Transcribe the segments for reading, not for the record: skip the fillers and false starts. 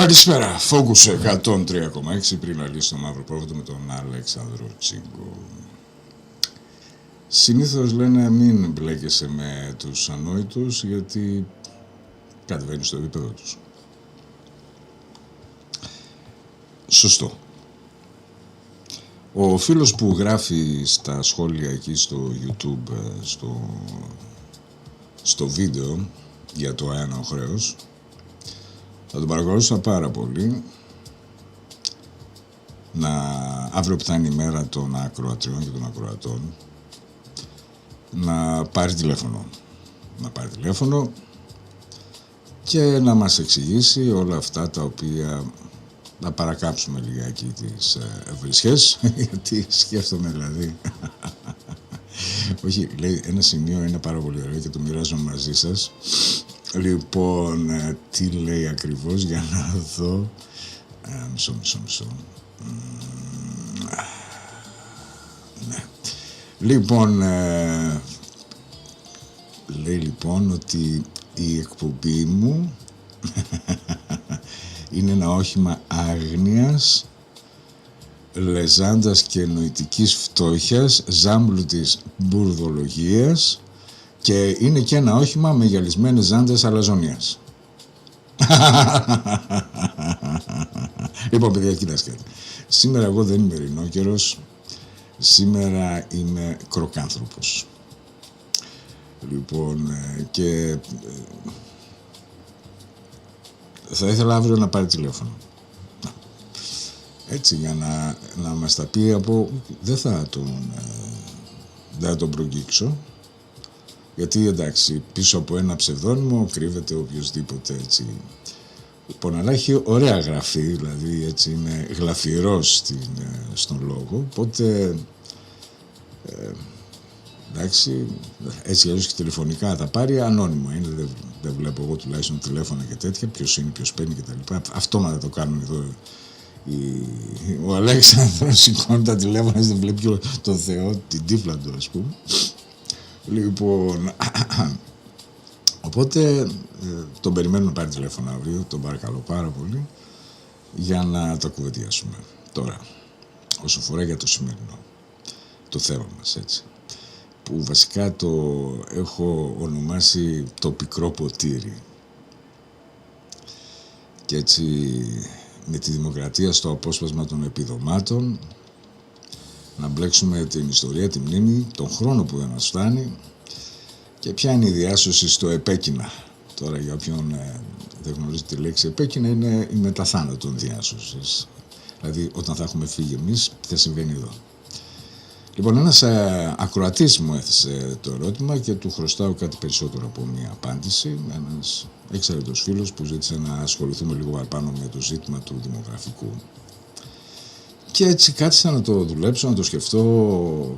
Καλησπέρα, Focus 103,6 πριν λαλεί στο μαύρο πρόβατο με τον Αλέξανδρο Τσίγκο. Συνήθως λένε μην μπλέκεσαι με τους ανόητους γιατί κατεβαίνεις στο επίπεδο τους. Σωστό. Ο φίλος που γράφει στα σχόλια εκεί στο YouTube, στο βίντεο για το αέναο χρέος, θα τον παρακολουθούσα πάρα πολύ αύριο που θα είναι η μέρα των ακροατριών και των ακροατών να πάρει τηλέφωνο και να μας εξηγήσει όλα αυτά τα οποία να παρακάψουμε λιγάκι τις βρισχές γιατί σκέφτομαι δηλαδή όχι, λέει ένα σημείο είναι πάρα πολύ ωραίο και το μοιράζω μαζί σας. Λοιπόν, τι λέει ακριβώς για να δω. Μισό. Ναι. Λοιπόν, λέει λοιπόν ότι η εκπομπή μου είναι ένα όχημα άγνοιας, λεζάντας και νοητικής φτώχειας, ζάμπλουτης μπουρδολογίας και είναι και ένα όχημα με γυαλισμένες ζάντες αλαζονίας. Λοιπόν, παιδιά, κοιτάξτε. Σήμερα εγώ δεν είμαι ρινόκερος. Σήμερα είμαι κροκάνθρωπος. Λοιπόν, και θα ήθελα αύριο να πάρει τηλέφωνο. Έτσι, για να μας τα πει από... Δεν θα τον προγγίξω. Γιατί εντάξει, πίσω από ένα ψευδόνυμο κρύβεται οποιοσδήποτε έτσι. Λοιπόν, αλλά έχει ωραία γραφή, δηλαδή έτσι είναι γλαφυρός στον λόγο, οπότε εντάξει, έτσι αλλιώς και τηλεφωνικά θα πάρει, ανώνυμα είναι, δεν βλέπω εγώ τουλάχιστον τηλέφωνα και τέτοια, ποιος είναι, ποιος παίρνει και τα λοιπά, αυτόματα το κάνουν εδώ. Ο Αλέξανδρος σηκώνει τα τηλέφωνα, δεν βλέπει τον Θεό, την τύφλα του ας πούμε. Λοιπόν, οπότε τον περιμένω να πάρει τηλέφωνο αύριο, τον παρακαλώ πάρα πολύ, για να το κουβεντιάσουμε. Τώρα, όσο φορά για το σημερινό, το θέμα μας, έτσι, που βασικά το έχω ονομάσει το πικρό ποτήρι. Και έτσι, με τη δημοκρατία στο απόσπασμα των επιδομάτων, να μπλέξουμε την ιστορία, τη μνήμη, τον χρόνο που δεν μας φτάνει και ποια είναι η διάσωση στο επέκεινα. Τώρα για όποιον δεν γνωρίζει τη λέξη επέκεινα είναι η μεταθάνατον διάσωση. Δηλαδή όταν θα έχουμε φύγει εμείς, τι θα συμβαίνει εδώ. Λοιπόν, ένας ακροατής μου έθεσε το ερώτημα και του χρωστάω κάτι περισσότερο από μία απάντηση. Ένας εξαιρετικός φίλος που ζήτησε να ασχοληθούμε λίγο παραπάνω με το ζήτημα του δημογραφικού. Και έτσι κάθισα να το δουλέψω, να το σκεφτώ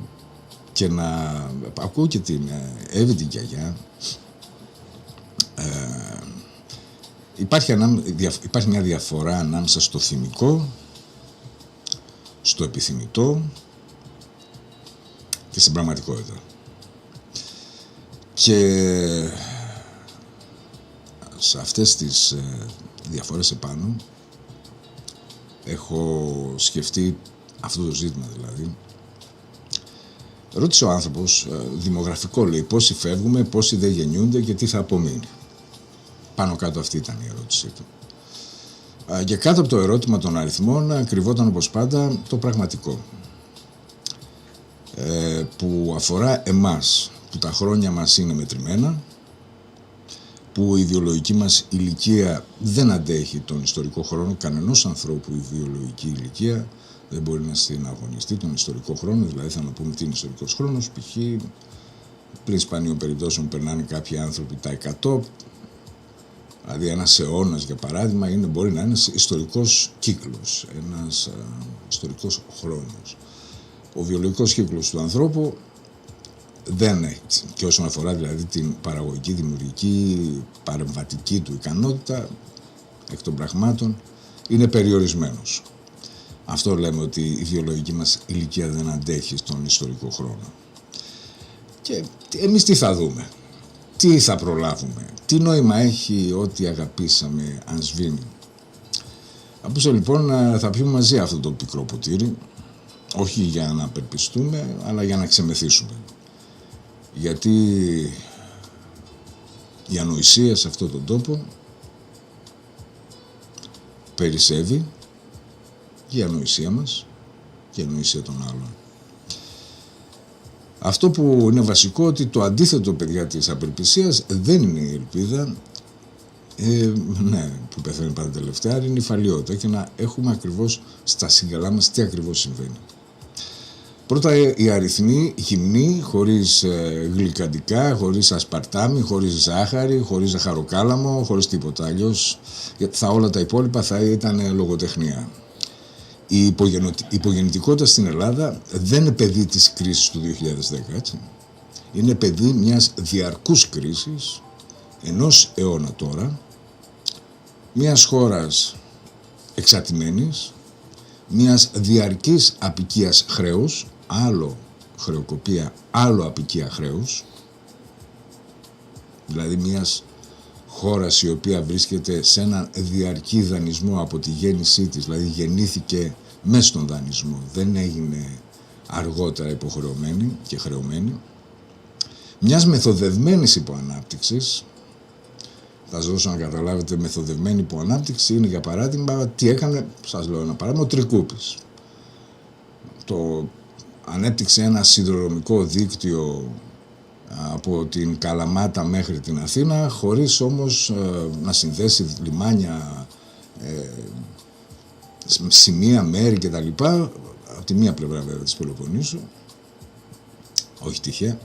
και να ακούω και την Εύη την γιαγιά. Υπάρχει μια διαφορά ανάμεσα στο θυμικό, στο επιθυμητό και στην πραγματικότητα. Και σε αυτές τις διαφορές επάνω έχω σκεφτεί αυτό το ζήτημα δηλαδή. Ρώτησε ο άνθρωπος, δημογραφικό λέει, πόσοι φεύγουμε, πόσοι δεν γεννιούνται και τι θα απομείνει. Πάνω κάτω αυτή ήταν η ερώτησή του. Και κάτω από το ερώτημα των αριθμών κρυβόταν όπως πάντα το πραγματικό. Που αφορά εμάς, που τα χρόνια μας είναι μετρημένα, που η βιολογική μας ηλικία δεν αντέχει τον ιστορικό χρόνο, κανενός ανθρώπου η βιολογική ηλικία δεν μπορεί να συναγωνιστεί τον ιστορικό χρόνο, δηλαδή θα να πούμε τι είναι ιστορικός χρόνος, π.χ. πριν σπανίων περιπτώσεων περνάνε κάποιοι άνθρωποι τα 100, δηλαδή ένας αιώνας για παράδειγμα μπορεί να είναι ένας ιστορικός κύκλος, ένας ιστορικός χρόνος. Ο βιολογικός κύκλος του ανθρώπου δεν έχει, και όσον αφορά δηλαδή την παραγωγική, δημιουργική, παρεμβατική του ικανότητα εκ των πραγμάτων είναι περιορισμένος. Αυτό λέμε ότι η βιολογική μας ηλικία δεν αντέχει στον ιστορικό χρόνο. Και εμείς τι θα δούμε, τι θα προλάβουμε, τι νόημα έχει ό,τι αγαπήσαμε αν σβήνει. Απόψε λοιπόν θα πιούμε μαζί αυτό το πικρό ποτήρι, όχι για να απελπιστούμε, αλλά για να ξεμεθύσουμε. Γιατί η ανοησία σε αυτόν τον τόπο περισσεύει και η ανοησία μας και η ανοησία των άλλων. Αυτό που είναι βασικό, ότι το αντίθετο, παιδιά, της απελπισίας δεν είναι η ελπίδα, ναι, που πεθαίνει πάντα τελευταία, είναι η φαλιότητα, και να έχουμε ακριβώς στα σύγκαλά μας τι ακριβώς συμβαίνει. Πρώτα οι αριθμοί γυμνοί, χωρίς γλυκαντικά, χωρίς ασπαρτάμι, χωρίς ζάχαρη, χωρίς ζαχαροκάλαμο, χωρίς τίποτα. Αλλιώς όλα τα υπόλοιπα θα ήταν λογοτεχνία. Η υπογεννητικότητα στην Ελλάδα δεν είναι παιδί της κρίσης του 2010, έτσι. Είναι παιδί μιας διαρκούς κρίσης, ενός αιώνα τώρα, μιας χώρας εξατημένης, μιας διαρκής απικίας χρέους, άλλο χρεοκοπία, άλλο απικία χρέους, δηλαδή μιας χώρας η οποία βρίσκεται σε έναν διαρκή δανεισμό από τη γέννησή της, δηλαδή γεννήθηκε μέσα στον δανεισμό, δεν έγινε αργότερα υποχρεωμένη και χρεωμένη, μιας μεθοδευμένης υποανάπτυξης. Θα σας δώσω να καταλάβετε, μεθοδευμένη υποανάπτυξη είναι, για παράδειγμα, τι έκανε, σας λέω ένα παράδειγμα, ο Τρικούπης. Ανέπτυξε ένα σιδηροδρομικό δίκτυο από την Καλαμάτα μέχρι την Αθήνα, χωρίς όμως να συνδέσει λιμάνια, σημεία, μέρη κτλ. Από τη μία πλευρά βέβαια της Πελοποννήσου, όχι τυχαία.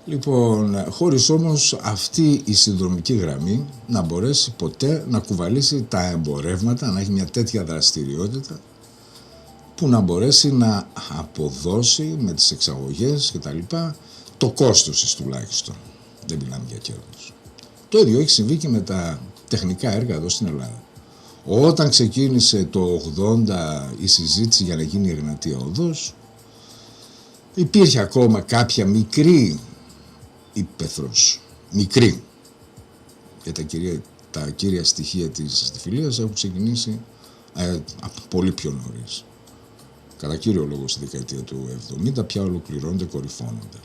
Λοιπόν, χωρίς όμως αυτή η συνδρομική γραμμή να μπορέσει ποτέ να κουβαλήσει τα εμπορεύματα, να έχει μια τέτοια δραστηριότητα που να μπορέσει να αποδώσει με τις εξαγωγές κτλ. Το κόστος της τουλάχιστον. Δεν μιλάμε για κέρδος. Το ίδιο έχει συμβεί και με τα τεχνικά έργα εδώ στην Ελλάδα. Όταν ξεκίνησε το 80 η συζήτηση για να γίνει η Εγνατία Οδός, υπήρχε ακόμα κάποια μικρή ύπαιθρος, μικρή, και τα κύρια στοιχεία της αστιφιλίας έχουν ξεκινήσει πολύ πιο νωρίς. Κατά κύριο λόγο στη δεκαετία του 70 πια ολοκληρώνονται, κορυφώνονται.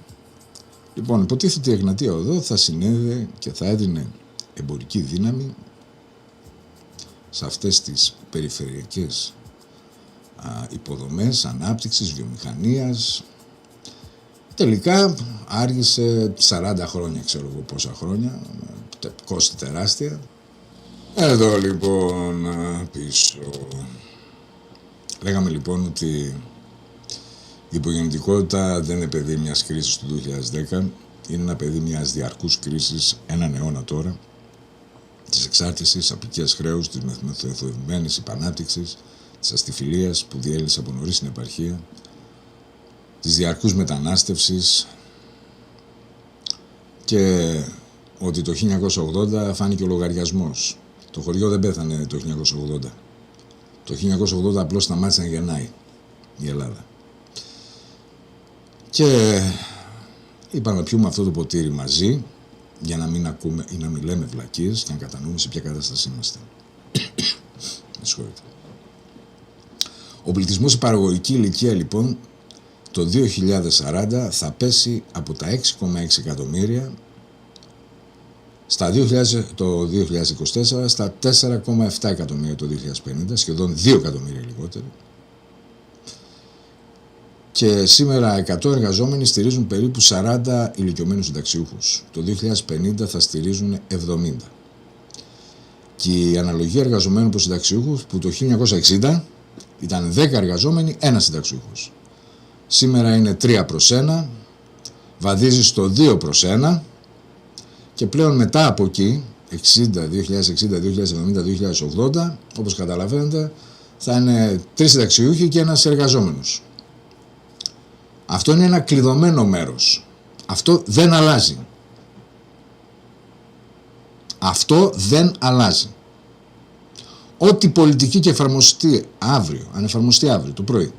Λοιπόν, υποτίθεται η Εγνατία Οδό θα συνέδε και θα έδινε εμπορική δύναμη σε αυτές τις περιφερειακές υποδομές ανάπτυξης, βιομηχανίας. Τελικά άργησε 40 χρόνια, ξέρω εγώ πόσα χρόνια, κόστη τεράστια. Εδώ λοιπόν πίσω. Λέγαμε λοιπόν ότι η υπογεννητικότητα δεν είναι παιδί μιας κρίσης του 2010, είναι ένα παιδί μιας διαρκούς κρίσης, έναν αιώνα τώρα, της εξάρτησης, απικίας χρέους, της μεθοδευμένης υπανάπτυξης, της αστιφιλίας που διέλυσε από νωρίς στην επαρχία, της διαρκούς μετανάστευσης, και ότι το 1980 φάνηκε ο λογαριασμός. Το χωριό δεν πέθανε το 1980. Το 1980 απλώς σταμάτησε να γεννάει η Ελλάδα. Και είπαμε να πιούμε αυτό το ποτήρι μαζί, για να μην ακούμε ή να μην λέμε βλακίες και να κατανοούμε σε ποια κατάσταση είμαστε. Ο πληθυσμός σε παραγωγική ηλικία λοιπόν το 2040 θα πέσει από τα 6,6 εκατομμύρια το 2024 στα 4,7 εκατομμύρια το 2050, σχεδόν 2 εκατομμύρια λιγότερο. Και σήμερα 100 εργαζόμενοι στηρίζουν περίπου 40 ηλικιωμένους συνταξιούχους. Το 2050 θα στηρίζουν 70. Και η αναλογία εργαζομένων προς συνταξιούχους, που το 1960 ήταν 10 εργαζόμενοι, 1 συνταξιούχος. Σήμερα είναι 3 προς 1, βαδίζει στο 2 προς 1 και πλέον μετά από εκεί, 2060, 2070, 2080, όπως καταλαβαίνετε, θα είναι 3 συνταξιούχοι και 1 εργαζόμενος. Αυτό είναι ένα κλειδωμένο μέρος. Αυτό δεν αλλάζει. Αυτό δεν αλλάζει. Ό,τι πολιτική και εφαρμοστεί αύριο, αν εφαρμοστεί αύριο το πρωί,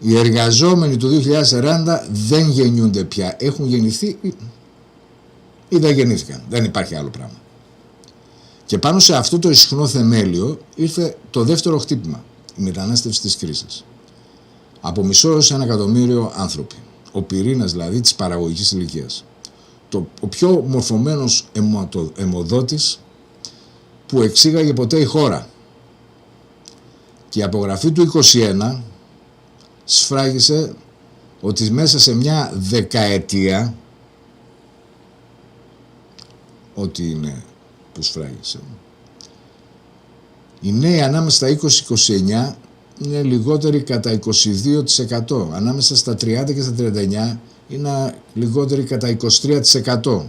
οι εργαζόμενοι του 2040 δεν γεννιούνται πια. Έχουν γεννηθεί ή δεν γεννήθηκαν. Δεν υπάρχει άλλο πράγμα. Και πάνω σε αυτό το ισχνό θεμέλιο ήρθε το δεύτερο χτύπημα, η μετανάστευση της κρίσης. Από μισό έως 1 εκατομμύριο άνθρωποι. Ο πυρήνας δηλαδή της παραγωγικής ηλικίας. Ο πιο μορφωμένος αιμοδότης που εξήγαγε ποτέ η χώρα. Και η απογραφή του 21 σφράγισε ότι μέσα σε μια δεκαετία, ό,τι είναι που σφράγισε, οι νέοι ανάμεσα στα 20-29 είναι λιγότεροι κατά 22%. Ανάμεσα στα 30 και στα 39 είναι λιγότεροι κατά 23%.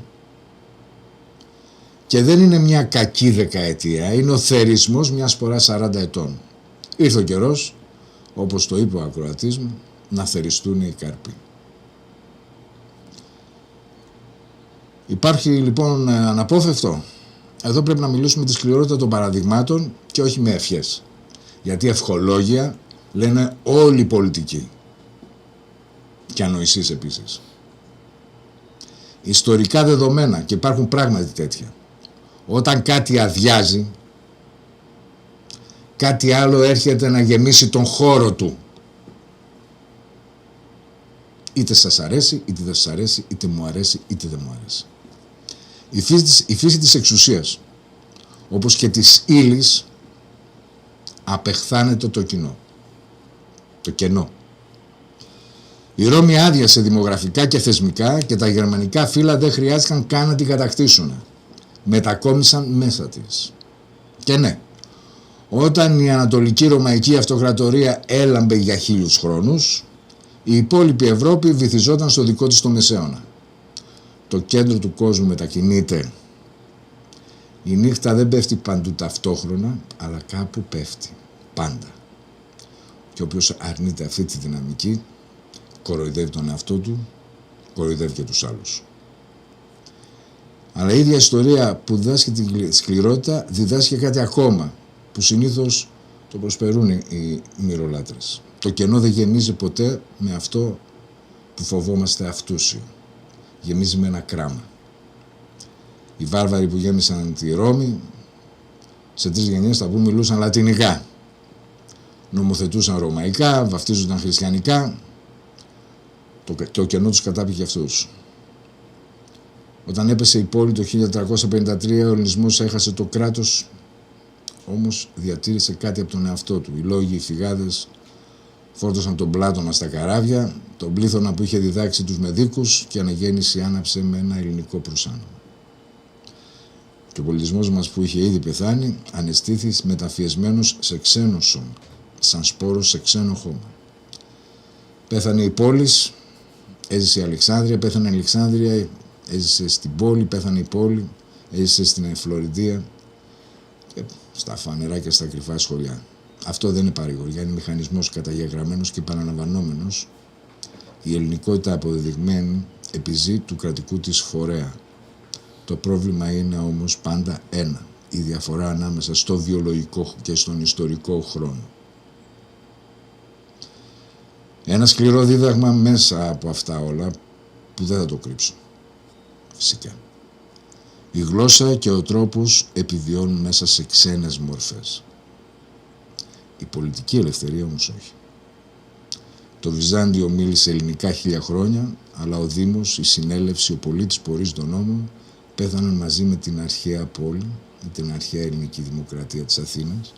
Και δεν είναι μια κακή δεκαετία, είναι ο θερισμός μιας φοράς 40 ετών. Ήρθε ο καιρός, όπως το είπε ο ακροατής μου, να θεριστούν οι καρποί. Υπάρχει λοιπόν αναπόφευκτο. Εδώ πρέπει να μιλήσουμε τη σκληρότητα των παραδειγμάτων και όχι με ευχές. Γιατί ευχολόγια λένε όλοι οι πολιτικοί. Και ανοησίες επίσης. Ιστορικά δεδομένα, και υπάρχουν πράγματι τέτοια. Όταν κάτι αδειάζει, κάτι άλλο έρχεται να γεμίσει τον χώρο του. Είτε σας αρέσει, είτε δεν σας αρέσει, είτε μου αρέσει, είτε δεν μου αρέσει. Η φύση της εξουσίας, όπως και της ύλης, απεχθάνεται το κοινό. Το κενό. Η Ρώμη άδειασε δημογραφικά και θεσμικά και τα γερμανικά φύλλα δεν χρειάστηκαν καν να την κατακτήσουν. Μετακόμισαν μέσα της. Και ναι, όταν η Ανατολική Ρωμαϊκή Αυτοκρατορία έλαμπε για 1000 χρόνους, η υπόλοιπη Ευρώπη βυθιζόταν στο δικό της το μεσαίωνα. Το κέντρο του κόσμου μετακινείται. Η νύχτα δεν πέφτει παντού ταυτόχρονα, αλλά κάπου πέφτει. Πάντα. Και όποιος αρνείται αυτή τη δυναμική, κοροϊδεύει τον εαυτό του, κοροϊδεύει και τους άλλους. Αλλά η ίδια ιστορία που διδάσκει τη σκληρότητα, διδάσκει κάτι ακόμα, που συνήθως το προσπερούν οι μυρολάτρες. Το κενό δεν γεμίζει ποτέ με αυτό που φοβόμαστε αυτούσιο. Γεμίζει με ένα κράμα. Οι βάρβαροι που γέμισαν τη Ρώμη, σε 3 γενιές θα πούμε μιλούσαν λατινικά. Νομοθετούσαν ρωμαϊκά, βαφτίζονταν χριστιανικά. Το κενό τους κατάπηκε αυτούς. Όταν έπεσε η πόλη το 1353, ο ελληνισμός έχασε το κράτος, όμως διατήρησε κάτι από τον εαυτό του. Οι λόγοι, οι φυγάδες φόρτωσαν τον Πλάτωνα στα καράβια, τον Πλήθωνα που είχε διδάξει τους Μεδίκους και η αναγέννηση άναψε με ένα ελληνικό προσάνωμα. Και ο πολιτισμός μας που είχε ήδη πεθάνει, ανεστήθη μεταφιεσμένος σε ξένο σώμα, σαν σπόρος σε ξένο χώμα. Πέθανε η πόλης, έζησε η Αλεξάνδρεια, πέθανε η Αλεξάνδρεια, έζησε στην πόλη, πέθανε η πόλη, έζησε στην Φλωρεντία και στα φανερά και στα κρυφά σχολιά. Αυτό δεν είναι παρηγοριά, είναι μηχανισμός καταγεγραμμένος και επαναλαμβανόμενος. Η ελληνικότητα αποδεδειγμένη επιζεί του κρατικού της φορέα. Το πρόβλημα είναι όμως πάντα ένα, η διαφορά ανάμεσα στο βιολογικό και στον ιστορικό χρόνο. Ένα σκληρό δίδαγμα μέσα από αυτά όλα που δεν θα το κρύψω. Φυσικά. Η γλώσσα και ο τρόπος επιβιώνουν μέσα σε ξένες μορφές. Η πολιτική ελευθερία όμως όχι. Το Βυζάντιο μίλησε ελληνικά 1000 χρόνια, αλλά ο Δήμος, η συνέλευση, ο πολίτης που ορίζει τον νόμο πέθαναν μαζί με την αρχαία πόλη, με την αρχαία ελληνική δημοκρατία της Αθήνας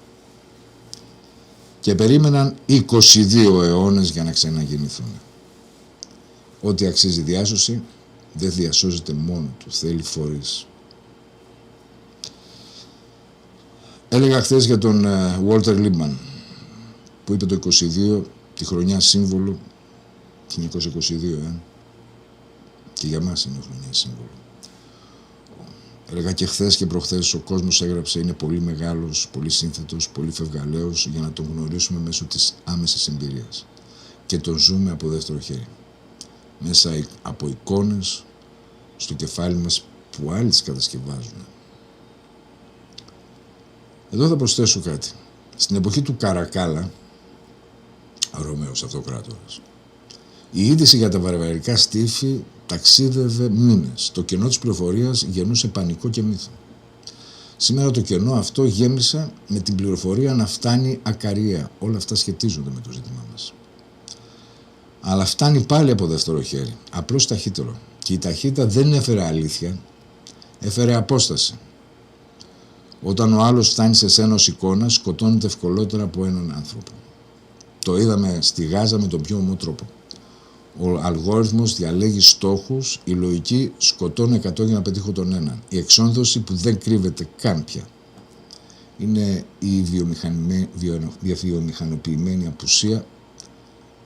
και περίμεναν 22 αιώνες για να ξαναγεννηθούν. Ό,τι αξίζει διάσωση δεν διασώζεται μόνο του, θέλει φορείς. Έλεγα χθες για τον Walter Lippmann που είπε το 22, τη χρονιά σύμβολο, 1922, και για μας είναι χρονιά σύμβολο. Έλεγα και χθες και προχθές ο κόσμος έγραψε είναι πολύ μεγάλος, πολύ σύνθετος, πολύ φευγαλαίος για να τον γνωρίσουμε μέσω της άμεσης εμπειρίας. Και τον ζούμε από δεύτερο χέρι. Μέσα από εικόνες στο κεφάλι μας που άλλοι τις κατασκευάζουν. Εδώ θα προσθέσω κάτι. Στην εποχή του Καρακάλα, Ρωμαίος Αυτοκράτορας, η είδηση για τα βαρβαρικά στίφη ταξίδευε μήνες. Το κενό της πληροφορίας γεννούσε πανικό και μύθο. Σήμερα το κενό αυτό γέμισε με την πληροφορία να φτάνει ακαριέα. Όλα αυτά σχετίζονται με το ζήτημά μας. Αλλά φτάνει πάλι από δεύτερο χέρι, απλώς ταχύτερο. Και η ταχύτητα δεν έφερε αλήθεια, έφερε απόσταση. Όταν ο άλλος φτάνει σε σένα ως εικόνα, σκοτώνεται ευκολότερα από έναν άνθρωπο. Το είδαμε στη Γάζα με τον πιο ομό τρόπο. Ο αλγόριθμος διαλέγει στόχους, η λογική σκοτώνει 100 για να πετύχω τον έναν. Η εξόνδωση που δεν κρύβεται καν πια. Είναι η βιομηχανοποιημένη απουσία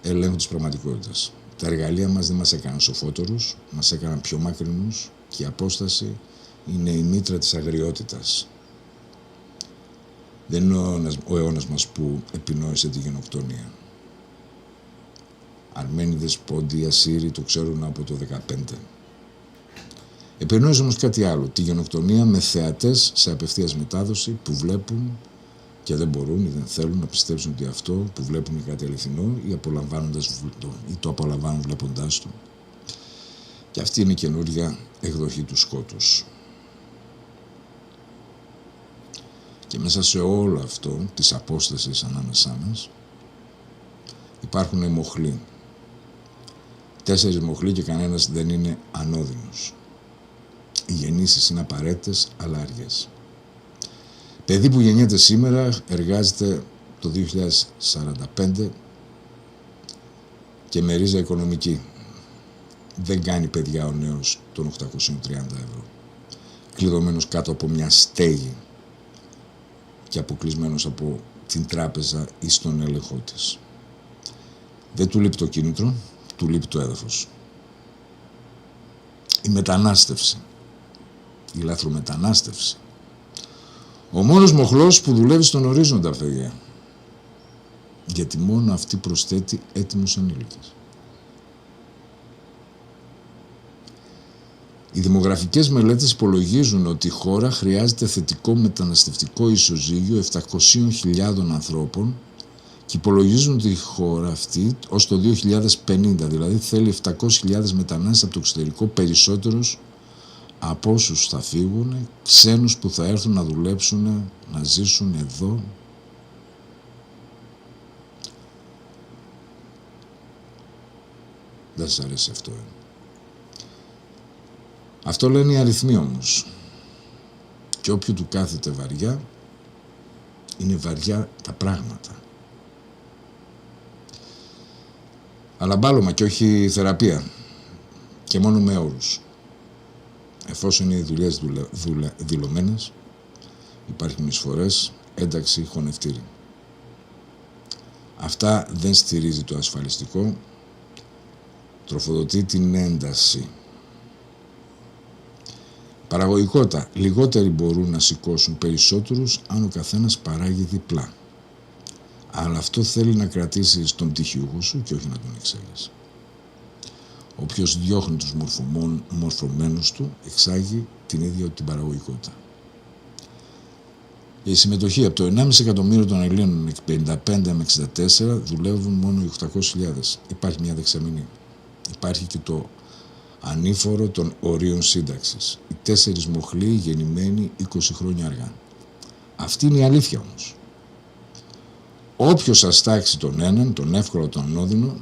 ελέγχου της πραγματικότητας. Τα εργαλεία μας δεν μας έκαναν σοφότερους, μας έκαναν πιο μακρινούς και η απόσταση είναι η μήτρα της αγριότητας. Δεν είναι ο αιώνας μας που επινόησε τη γενοκτονία. Αρμένιδες, Πόντιοι, Ασσύριοι το ξέρουν από το 15. Επινόησε όμως κάτι άλλο, τη γενοκτονία με θεατές σε απευθείας μετάδοση που βλέπουν και δεν μπορούν ή δεν θέλουν να πιστέψουν ότι αυτό που βλέπουν είναι κάτι αληθινό ή το απολαμβάνουν βλέποντάς το. Και αυτή είναι η καινούργια εκδοχή του σκότους. Και μέσα σε όλο αυτό, της απόστασης ανάμεσά μας, υπάρχουν μοχλοί. 4 μοχλοί και κανένας δεν είναι ανώδυνος. Οι γεννήσεις είναι απαραίτητες, αλλά αργές. Παιδί που γεννιέται σήμερα εργάζεται το 2045 και με ρίζα οικονομική. Δεν κάνει παιδιά ο νέος των 830 ευρώ. Κλειδωμένος κάτω από μια στέγη και αποκλεισμένος από την τράπεζα ή στον έλεγχό της. Δεν του λείπει το κίνητρο, του λείπει το έδαφος. Η μετανάστευση, η λαθρομετανάστευση. Ο μόνος μοχλός που δουλεύει στον ορίζοντα, παιδιά. Γιατί μόνο αυτή προσθέτει έτοιμους ανήλικες. Οι δημογραφικές μελέτες υπολογίζουν ότι η χώρα χρειάζεται θετικό μεταναστευτικό ισοζύγιο 700.000 ανθρώπων και υπολογίζουν ότι η χώρα αυτή ως το 2050, δηλαδή θέλει 700.000 μετανάστες από το εξωτερικό, περισσότερους από όσους θα φύγουν, ξένους που θα έρθουν να δουλέψουν, να ζήσουν εδώ. Δεν σας αρέσει αυτό, Αυτό λένε οι αριθμοί όμως. Και όποιου του κάθεται βαριά, είναι βαριά τα πράγματα. Αλλά μπάλωμα και όχι θεραπεία. Και μόνο με όρους. Εφόσον είναι οι δουλειές δηλωμένες, υπάρχουν εισφορές, ένταξη, χωνευτήρι. Αυτά δεν στηρίζει το ασφαλιστικό, τροφοδοτεί την ένταση. Παραγωγικότητα. Λιγότεροι μπορούν να σηκώσουν περισσότερους αν ο καθένας παράγει διπλά. Αλλά αυτό θέλει να κρατήσεις τον πτυχιούχο σου και όχι να τον εξέλεις. Όποιος διώχνει τους μορφωμένους του, εξάγει την ίδια την παραγωγικότητα. Η συμμετοχή από το 1,5 εκατομμύριο των Ελλήνων 55 με 64 δουλεύουν μόνο οι 800.000. Υπάρχει μια δεξαμενή. Υπάρχει και το ανήφορο των ορίων σύνταξης. Οι 4 μοχλοί γεννημένοι 20 χρόνια αργά. Αυτή είναι η αλήθεια όμως. Όποιος αστάξει τον έναν, τον εύκολο, τον ανώδυνο,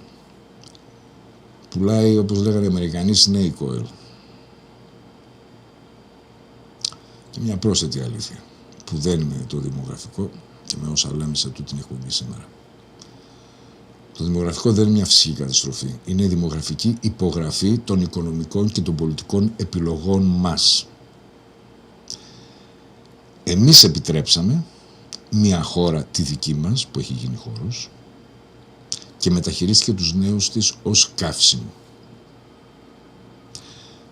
πουλάει, όπως λέγανε οι Αμερικανοί, snake oil. Και μια πρόσθετη αλήθεια, που δεν είναι το δημογραφικό και με όσα λέμε σε τούτη την εκπομπή σήμερα. Το δημογραφικό δεν είναι μια φυσική καταστροφή. Είναι η δημογραφική υπογραφή των οικονομικών και των πολιτικών επιλογών μας. Εμείς επιτρέψαμε μια χώρα, τη δική μας, που έχει γίνει χώρος, και μεταχειρίστηκε τους νέους της ως καύσιμο.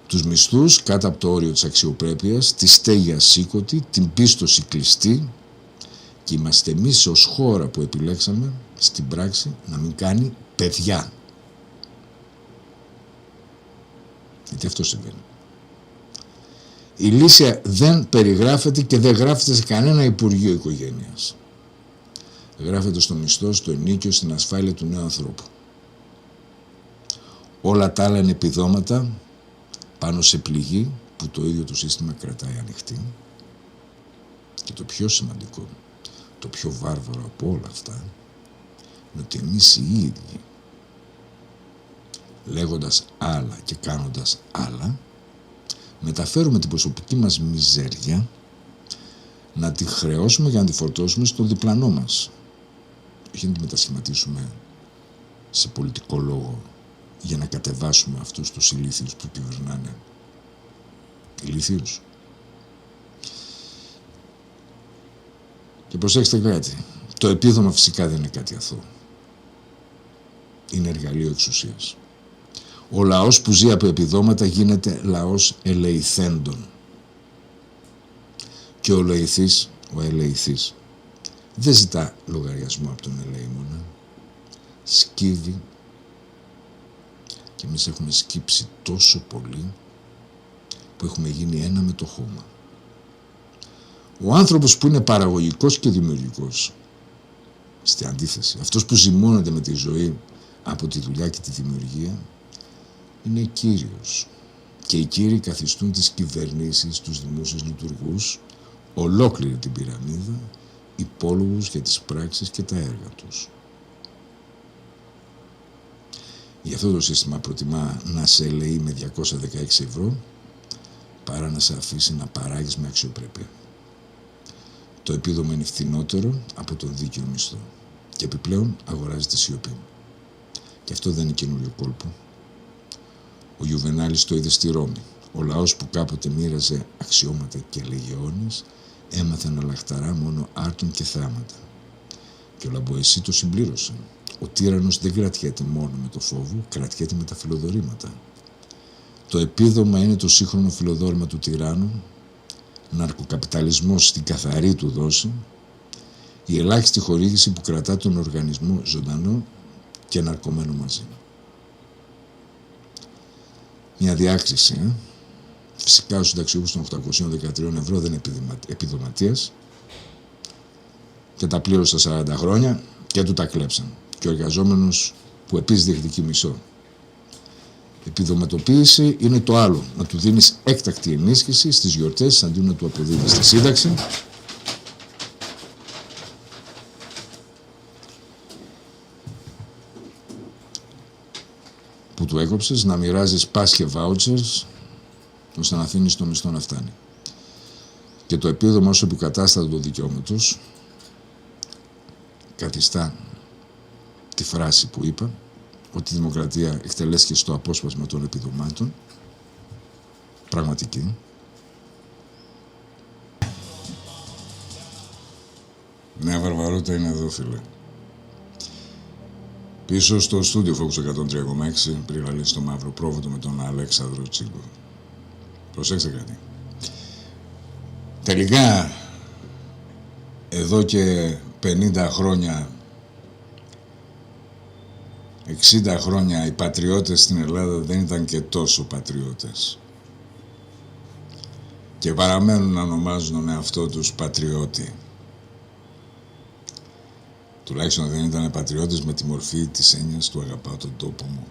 Τους μισθούς κάτω από το όριο της αξιοπρέπειας, τη στέγη ασήκωτη, την πίστοση κλειστή, και είμαστε εμείς ως χώρα που επιλέξαμε στην πράξη να μην κάνει παιδιά. Γιατί αυτό συμβαίνει. Η λύση δεν περιγράφεται και δεν γράφεται σε κανένα Υπουργείο Οικογένειας. Γράφεται στο μισθό, στο ενίκιο, στην ασφάλεια του νέου ανθρώπου. Όλα τα άλλα είναι επιδόματα πάνω σε πληγή που το ίδιο το σύστημα κρατάει ανοιχτή. Και το πιο σημαντικό, το πιο βάρβαρο από όλα αυτά, είναι ότι εμείς οι ίδιοι, λέγοντας άλλα και κάνοντας άλλα, μεταφέρουμε την προσωπική μας μιζέρια να τη χρεώσουμε για να τη φορτώσουμε στον διπλανό μας. Όχι να τη μετασχηματίσουμε σε πολιτικό λόγο για να κατεβάσουμε αυτούς τους ηλίθιους που κυβερνάνε. Ηλίθιους. Και προσέξτε κάτι. Το επίδομα φυσικά δεν είναι κάτι αθώο. Είναι εργαλείο εξουσίας. Ο λαός που ζει από επιδόματα γίνεται λαός ελεηθέντων. Και ο λεηθής, ο ελεηθής, δεν ζητά λογαριασμό από τον ελεήμονα. Σκύβει. Και εμείς έχουμε σκύψει τόσο πολύ που έχουμε γίνει ένα με το χώμα. Ο άνθρωπος που είναι παραγωγικός και δημιουργικός, στη αντίθεση, αυτός που ζυμώνεται με τη ζωή από τη δουλειά και τη δημιουργία, είναι κύριος. Και οι κύριοι καθιστούν τις κυβερνήσεις, τους δημόσιους λειτουργούς, ολόκληρη την πυραμίδα, υπόλογους για τις πράξεις και τα έργα τους. Γι' αυτό το σύστημα προτιμά να σε ελεεί με 216 ευρώ παρά να σε αφήσει να παράγεις με αξιοπρέπεια. Το επίδομα είναι φθηνότερο από τον δίκαιο μισθό και επιπλέον αγοράζεται σιωπή. Και αυτό δεν είναι καινούριο κόλπο. Ο Γιουβενάλης το είδε στη Ρώμη. Ο λαός που κάποτε μοίραζε αξιώματα και λεγεώνες έμαθε να λαχταρά μόνο άρτων και θάματα. Και ο Λαμποεσί το συμπλήρωσε. Ο τύραννος δεν κρατιέται μόνο με το φόβο, κρατιέται με τα φιλοδορήματα. Το επίδομα είναι το σύγχρονο φιλοδόρημα του τυράννου, ναρκοκαπιταλισμός στην καθαρή του δόση, η ελάχιστη χορήγηση που κρατά τον οργανισμό ζωντανό και ναρκωμένο μαζί. Μια διάκριση, Φυσικά ο συνταξιούχος των 813 ευρώ δεν είναι επιδοματίας και τα πλήρωσε 40 χρόνια και του τα κλέψαν. Και ο εργαζόμενος που επίσης διεκδικεί μισό. Επιδοματοποίηση είναι το άλλο. Να του δίνεις έκτακτη ενίσχυση στις γιορτές αντί να του αποδίδεις τη σύνταξη. Που του έκοψες, να μοιράζεις πάσχε vouchers ώστε να αφήνεις το μισθό να φτάνει. Και το επίδομα ως επικατάστατο του δικαιώματος καθιστά τη φράση που είπα ότι η δημοκρατία εκτελέστηκε στο απόσπασμα των επιδομάτων, πραγματική. Νέα Βαρβαρότητα είναι εδώ, φίλε. Πίσω στο στούντιο Focus 103,6 πριν στο μαύρο πρόβατο με τον Αλέξανδρο Τσίγκο. Προσέξτε κάτι. Τελικά, εδώ και 50 χρόνια, 60 χρόνια, οι πατριώτες στην Ελλάδα δεν ήταν και τόσο πατριώτες. Και παραμένουν να ονομάζουν τον εαυτό τους πατριώτη. Τουλάχιστον δεν ήταν πατριώτες με τη μορφή της έννοιας του αγαπάω τον τόπο μου.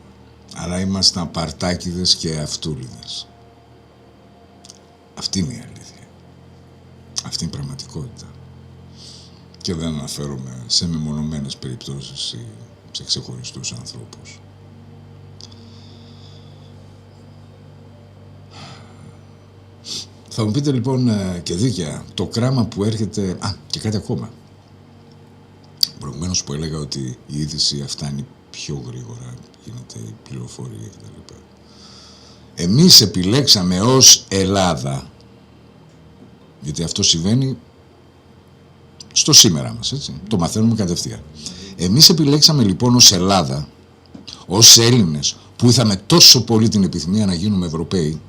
Αλλά ήμασταν παρτάκιδες και αυτούλιδες. Αυτή είναι η αλήθεια. Αυτή είναι η πραγματικότητα. Και δεν αναφέρομαι σε μεμονωμένες περιπτώσεις ή σε ξεχωριστούς ανθρώπους. Θα μου πείτε λοιπόν και δίκαια το κράμα που έρχεται... και κάτι ακόμα. Προηγουμένως που έλεγα ότι η είδηση φτάνει πιο γρήγορα, γίνεται η πληροφορία κτλ. Εμείς επιλέξαμε ως Ελλάδα, γιατί αυτό συμβαίνει στο σήμερα μας, έτσι, το μαθαίνουμε κατευθείαν. Εμείς επιλέξαμε λοιπόν ως Ελλάδα, ως Έλληνες, που είχαμε τόσο πολύ την επιθυμία να γίνουμε Ευρωπαίοι,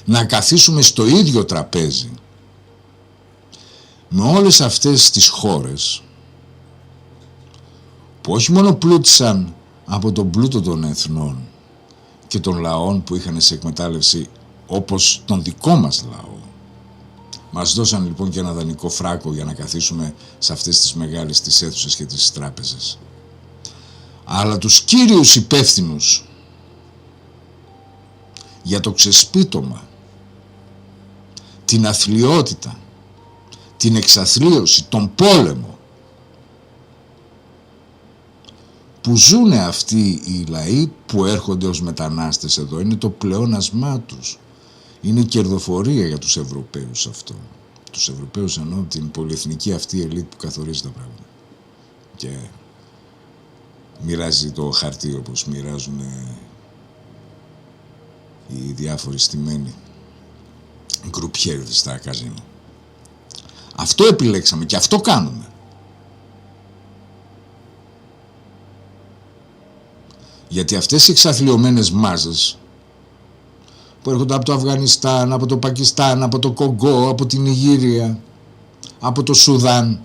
να καθίσουμε στο ίδιο τραπέζι με όλες αυτές τις χώρες που όχι μόνο πλούτησαν από τον πλούτο των εθνών και των λαών που είχαν σε εκμετάλλευση όπως τον δικό μας λαό. Μας δώσαν λοιπόν και ένα δανεικό φράκο για να καθίσουμε σε αυτές τις μεγάλες τις αίθουσες και τις τράπεζες. Αλλά τους κύριους υπεύθυνους για το ξεσπίτωμα, την αθλιότητα, την εξαθλίωση, τον πόλεμο που ζουν αυτοί οι λαοί που έρχονται ως μετανάστες εδώ. Είναι το πλεόνασμά τους. Είναι κερδοφορία για τους Ευρωπαίους αυτό. Τους Ευρωπαίους εννοώ την πολυεθνική αυτή ελίτ που καθορίζει τα πράγματα. Και μοιράζει το χαρτί όπως μοιράζουν οι διάφοροι στημένοι γκρουπιέρδες στα καζίνο. Αυτό επιλέξαμε και αυτό κάνουμε. Γιατί αυτές οι εξαθλιωμένες μάζες που έρχονται από το Αφγανιστάν, από το Πακιστάν, από το Κογκό, από την Νιγήρια, από το Σουδάν,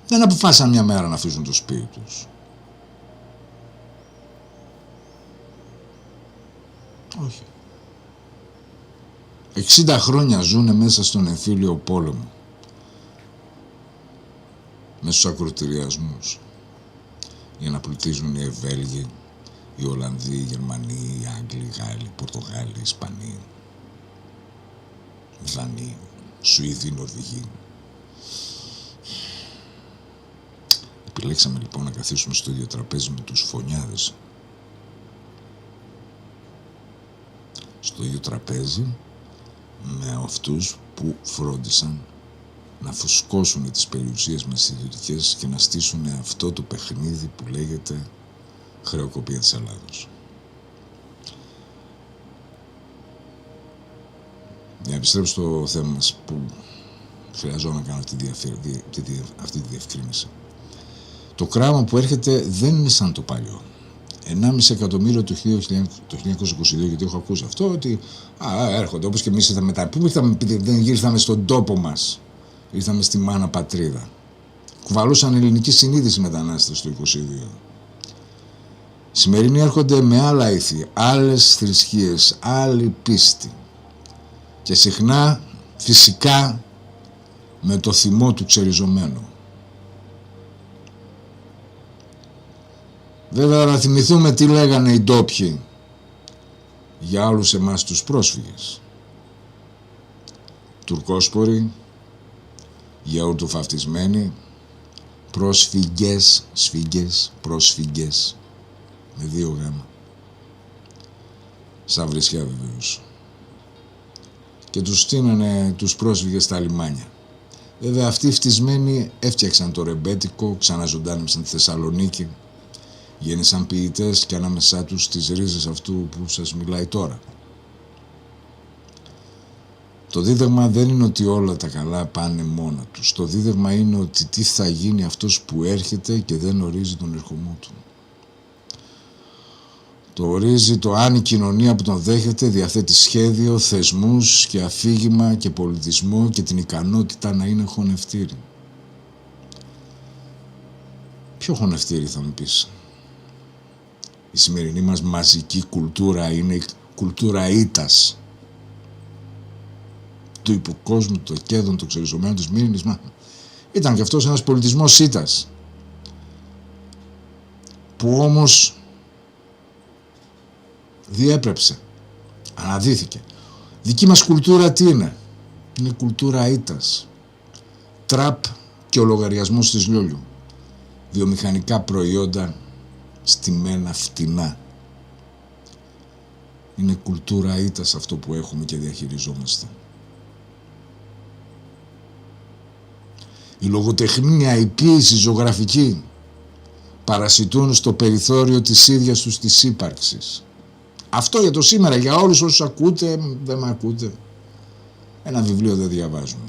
δεν αποφάσισαν μια μέρα να αφήσουν το σπίτι τους. Όχι. 60 χρόνια ζουνε μέσα στον εμφύλιο πόλεμο. Μέσα στους ακροτηριασμούς. Για να πλουτίζουν οι Βέλγοι, οι Ολλανδοί, οι Γερμανοί, οι Άγγλοι, οι Γάλλοι, οι Πορτογάλοι, οι Ισπανοί, οι Δανείοι, Σουηδοί, Νορβηγοί. Επιλέξαμε λοιπόν να καθίσουμε στο ίδιο τραπέζι με τους φωνιάδες. Στο ίδιο τραπέζι με αυτούς που φρόντισαν να φουσκώσουν τις περιουσίες μας ιδιωτικές και να στήσουν αυτό το παιχνίδι που λέγεται χρεοκοπία της Ελλάδος. Για να επιστρέψω στο θέμα μας που χρειαζόταν να κάνω αυτή τη διευκρίνηση. Το κράμα που έρχεται δεν είναι σαν το παλιό. 1,5 εκατομμύριο το 1922, γιατί έχω ακούσει αυτό, ότι έρχονται όπως και εμείς ήρθαμε μετά. Πού ήρθαμε, δεν ήρθαμε στον τόπο μας. Ήρθαμε στη μάνα πατρίδα. Κουβαλούσαν ελληνική συνείδηση μετανάστες το 1922. Σημερινοί έρχονται με άλλα ήθη, άλλες θρησκείες, άλλη πίστη. Και συχνά, φυσικά, με το θυμό του ξεριζωμένου. Βέβαια να θυμηθούμε τι λέγανε οι ντόπιοι για όλους εμάς τους πρόσφυγες. Τουρκόσποροι, γιαουρτοφαυτισμένοι, πρόσφυγες, πρόσφυγες, με 2 γάμα. Σαν βρισιά βεβαίως. Και τους στείνανε τους πρόσφυγες στα λιμάνια. Βέβαια αυτοί οι φτισμένοι έφτιαξαν το ρεμπέτικο, ξαναζωντάνεψαν τη Θεσσαλονίκη, γέννησαν ποιητές και ανάμεσά τους τις ρίζες αυτού που σας μιλάει τώρα. Το δίδαγμα δεν είναι ότι όλα τα καλά πάνε μόνα τους. Το δίδαγμα είναι ότι τι θα γίνει αυτός που έρχεται και δεν ορίζει τον ερχομό του. Το ορίζει το αν η κοινωνία που τον δέχεται διαθέτει σχέδιο, θεσμούς και αφήγημα και πολιτισμό και την ικανότητα να είναι χωνευτήρι. Ποιο χωνευτήρι θα μου πεις? Η σημερινή μας μαζική κουλτούρα είναι η κουλτούρα ήττας. Του υποκόσμου, το κέδων, το ξεριζωμένο της Μύρινης. Ήταν και αυτός ένας πολιτισμός ήττας. Που όμως διέπρεψε. Αναδύθηκε. Δική μας κουλτούρα τι είναι? Είναι κουλτούρα ήττας. Τραπ και ο λογαριασμός της Λιόλιου. Βιομηχανικά προϊόντα στημένα φτηνά. Είναι κουλτούρα ήττας αυτό που έχουμε και διαχειριζόμαστε. Η λογοτεχνία, η ποίηση ζωγραφική παρασιτούν στο περιθώριο της ίδιας τους της ύπαρξης. Αυτό για το σήμερα, για όλους όσους ακούτε, δεν με ακούτε. Ένα βιβλίο δεν διαβάζουμε.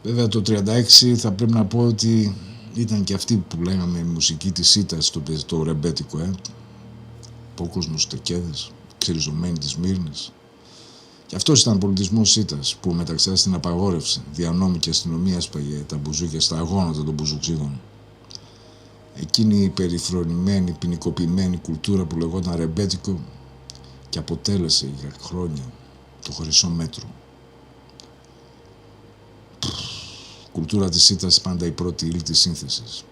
Βέβαια το 1936 θα πρέπει να πω ότι ήταν και αυτή που λέγαμε η μουσική της ήττας, το ρεμπέτικο, Πόκοσμος, Τεκέδες, ξεριζωμένη της Μύρνης. Και αυτός ήταν πολιτισμός ήττας που μεταξύ την απαγόρευσε. Διανόμη και αστυνομία σπαγε τα μπουζούκια στα αγώνατα των μπουζουξίδων. Εκείνη η περιφρονημένη, ποινικοποιημένη κουλτούρα που λεγόταν ρεμπέτικο και αποτέλεσε για χρόνια το χρυσό μέτρο. Κουλτούρα της ήττας πάντα η πρώτη ύλη της σύνθεσης.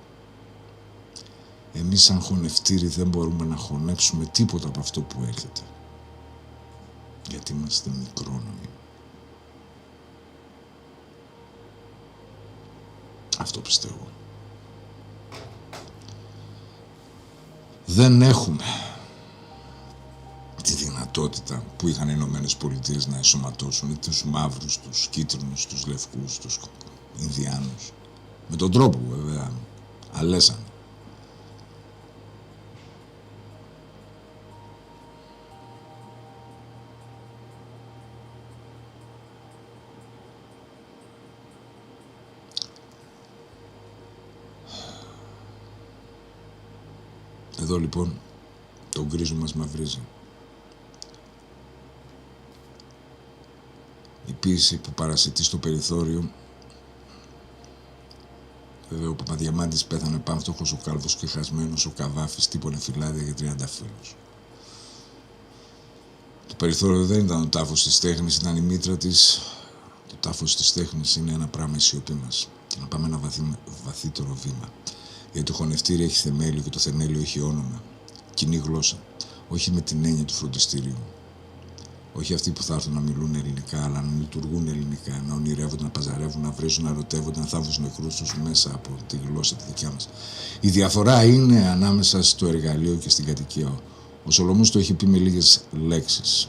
Εμείς σαν χωνευτήρι δεν μπορούμε να χωνέψουμε τίποτα από αυτό που έρχεται. Γιατί είμαστε μικρόνομοι. Αυτό πιστεύω. Δεν έχουμε τη δυνατότητα που είχαν οι Ηνωμένες Πολιτείες να ενσωματώσουν τους μαύρους, τους κίτρινους, τους λευκούς, τους Ινδιάνους. Με τον τρόπο βέβαια αλέσανε. Εδώ λοιπόν το γκρίζο μας μαυρίζει. Η ποίηση που παρασιτεί στο περιθώριο. Βέβαια ο Παπαδιαμάντης πέθανε πάμφτωχος, ο Κάλβος και χασμένος, ο Καβάφης τύπωνε φυλάδια για 30 φίλους. Το περιθώριο δεν ήταν ο τάφος της τέχνης, ήταν η μήτρα της. Το τάφος της τέχνης είναι ένα πράγμα η σιωπή μας. Και να πάμε ένα βαθύτερο βήμα. Γιατί το χωνευτήρι έχει θεμέλιο και το θεμέλιο έχει όνομα. Κοινή γλώσσα. Όχι με την έννοια του φροντιστήριου. Όχι αυτοί που θα έρθουν να μιλούν ελληνικά, αλλά να λειτουργούν ελληνικά, να ονειρεύονται, να παζαρεύουν, να βρίζουν, να ερωτεύονται, να θάβουν τους νεκρούς τους μέσα από τη γλώσσα τη δικιά μας. Η διαφορά είναι ανάμεσα στο εργαλείο και στην κατοικία. Ο Σολομός το έχει πει με λίγες λέξεις.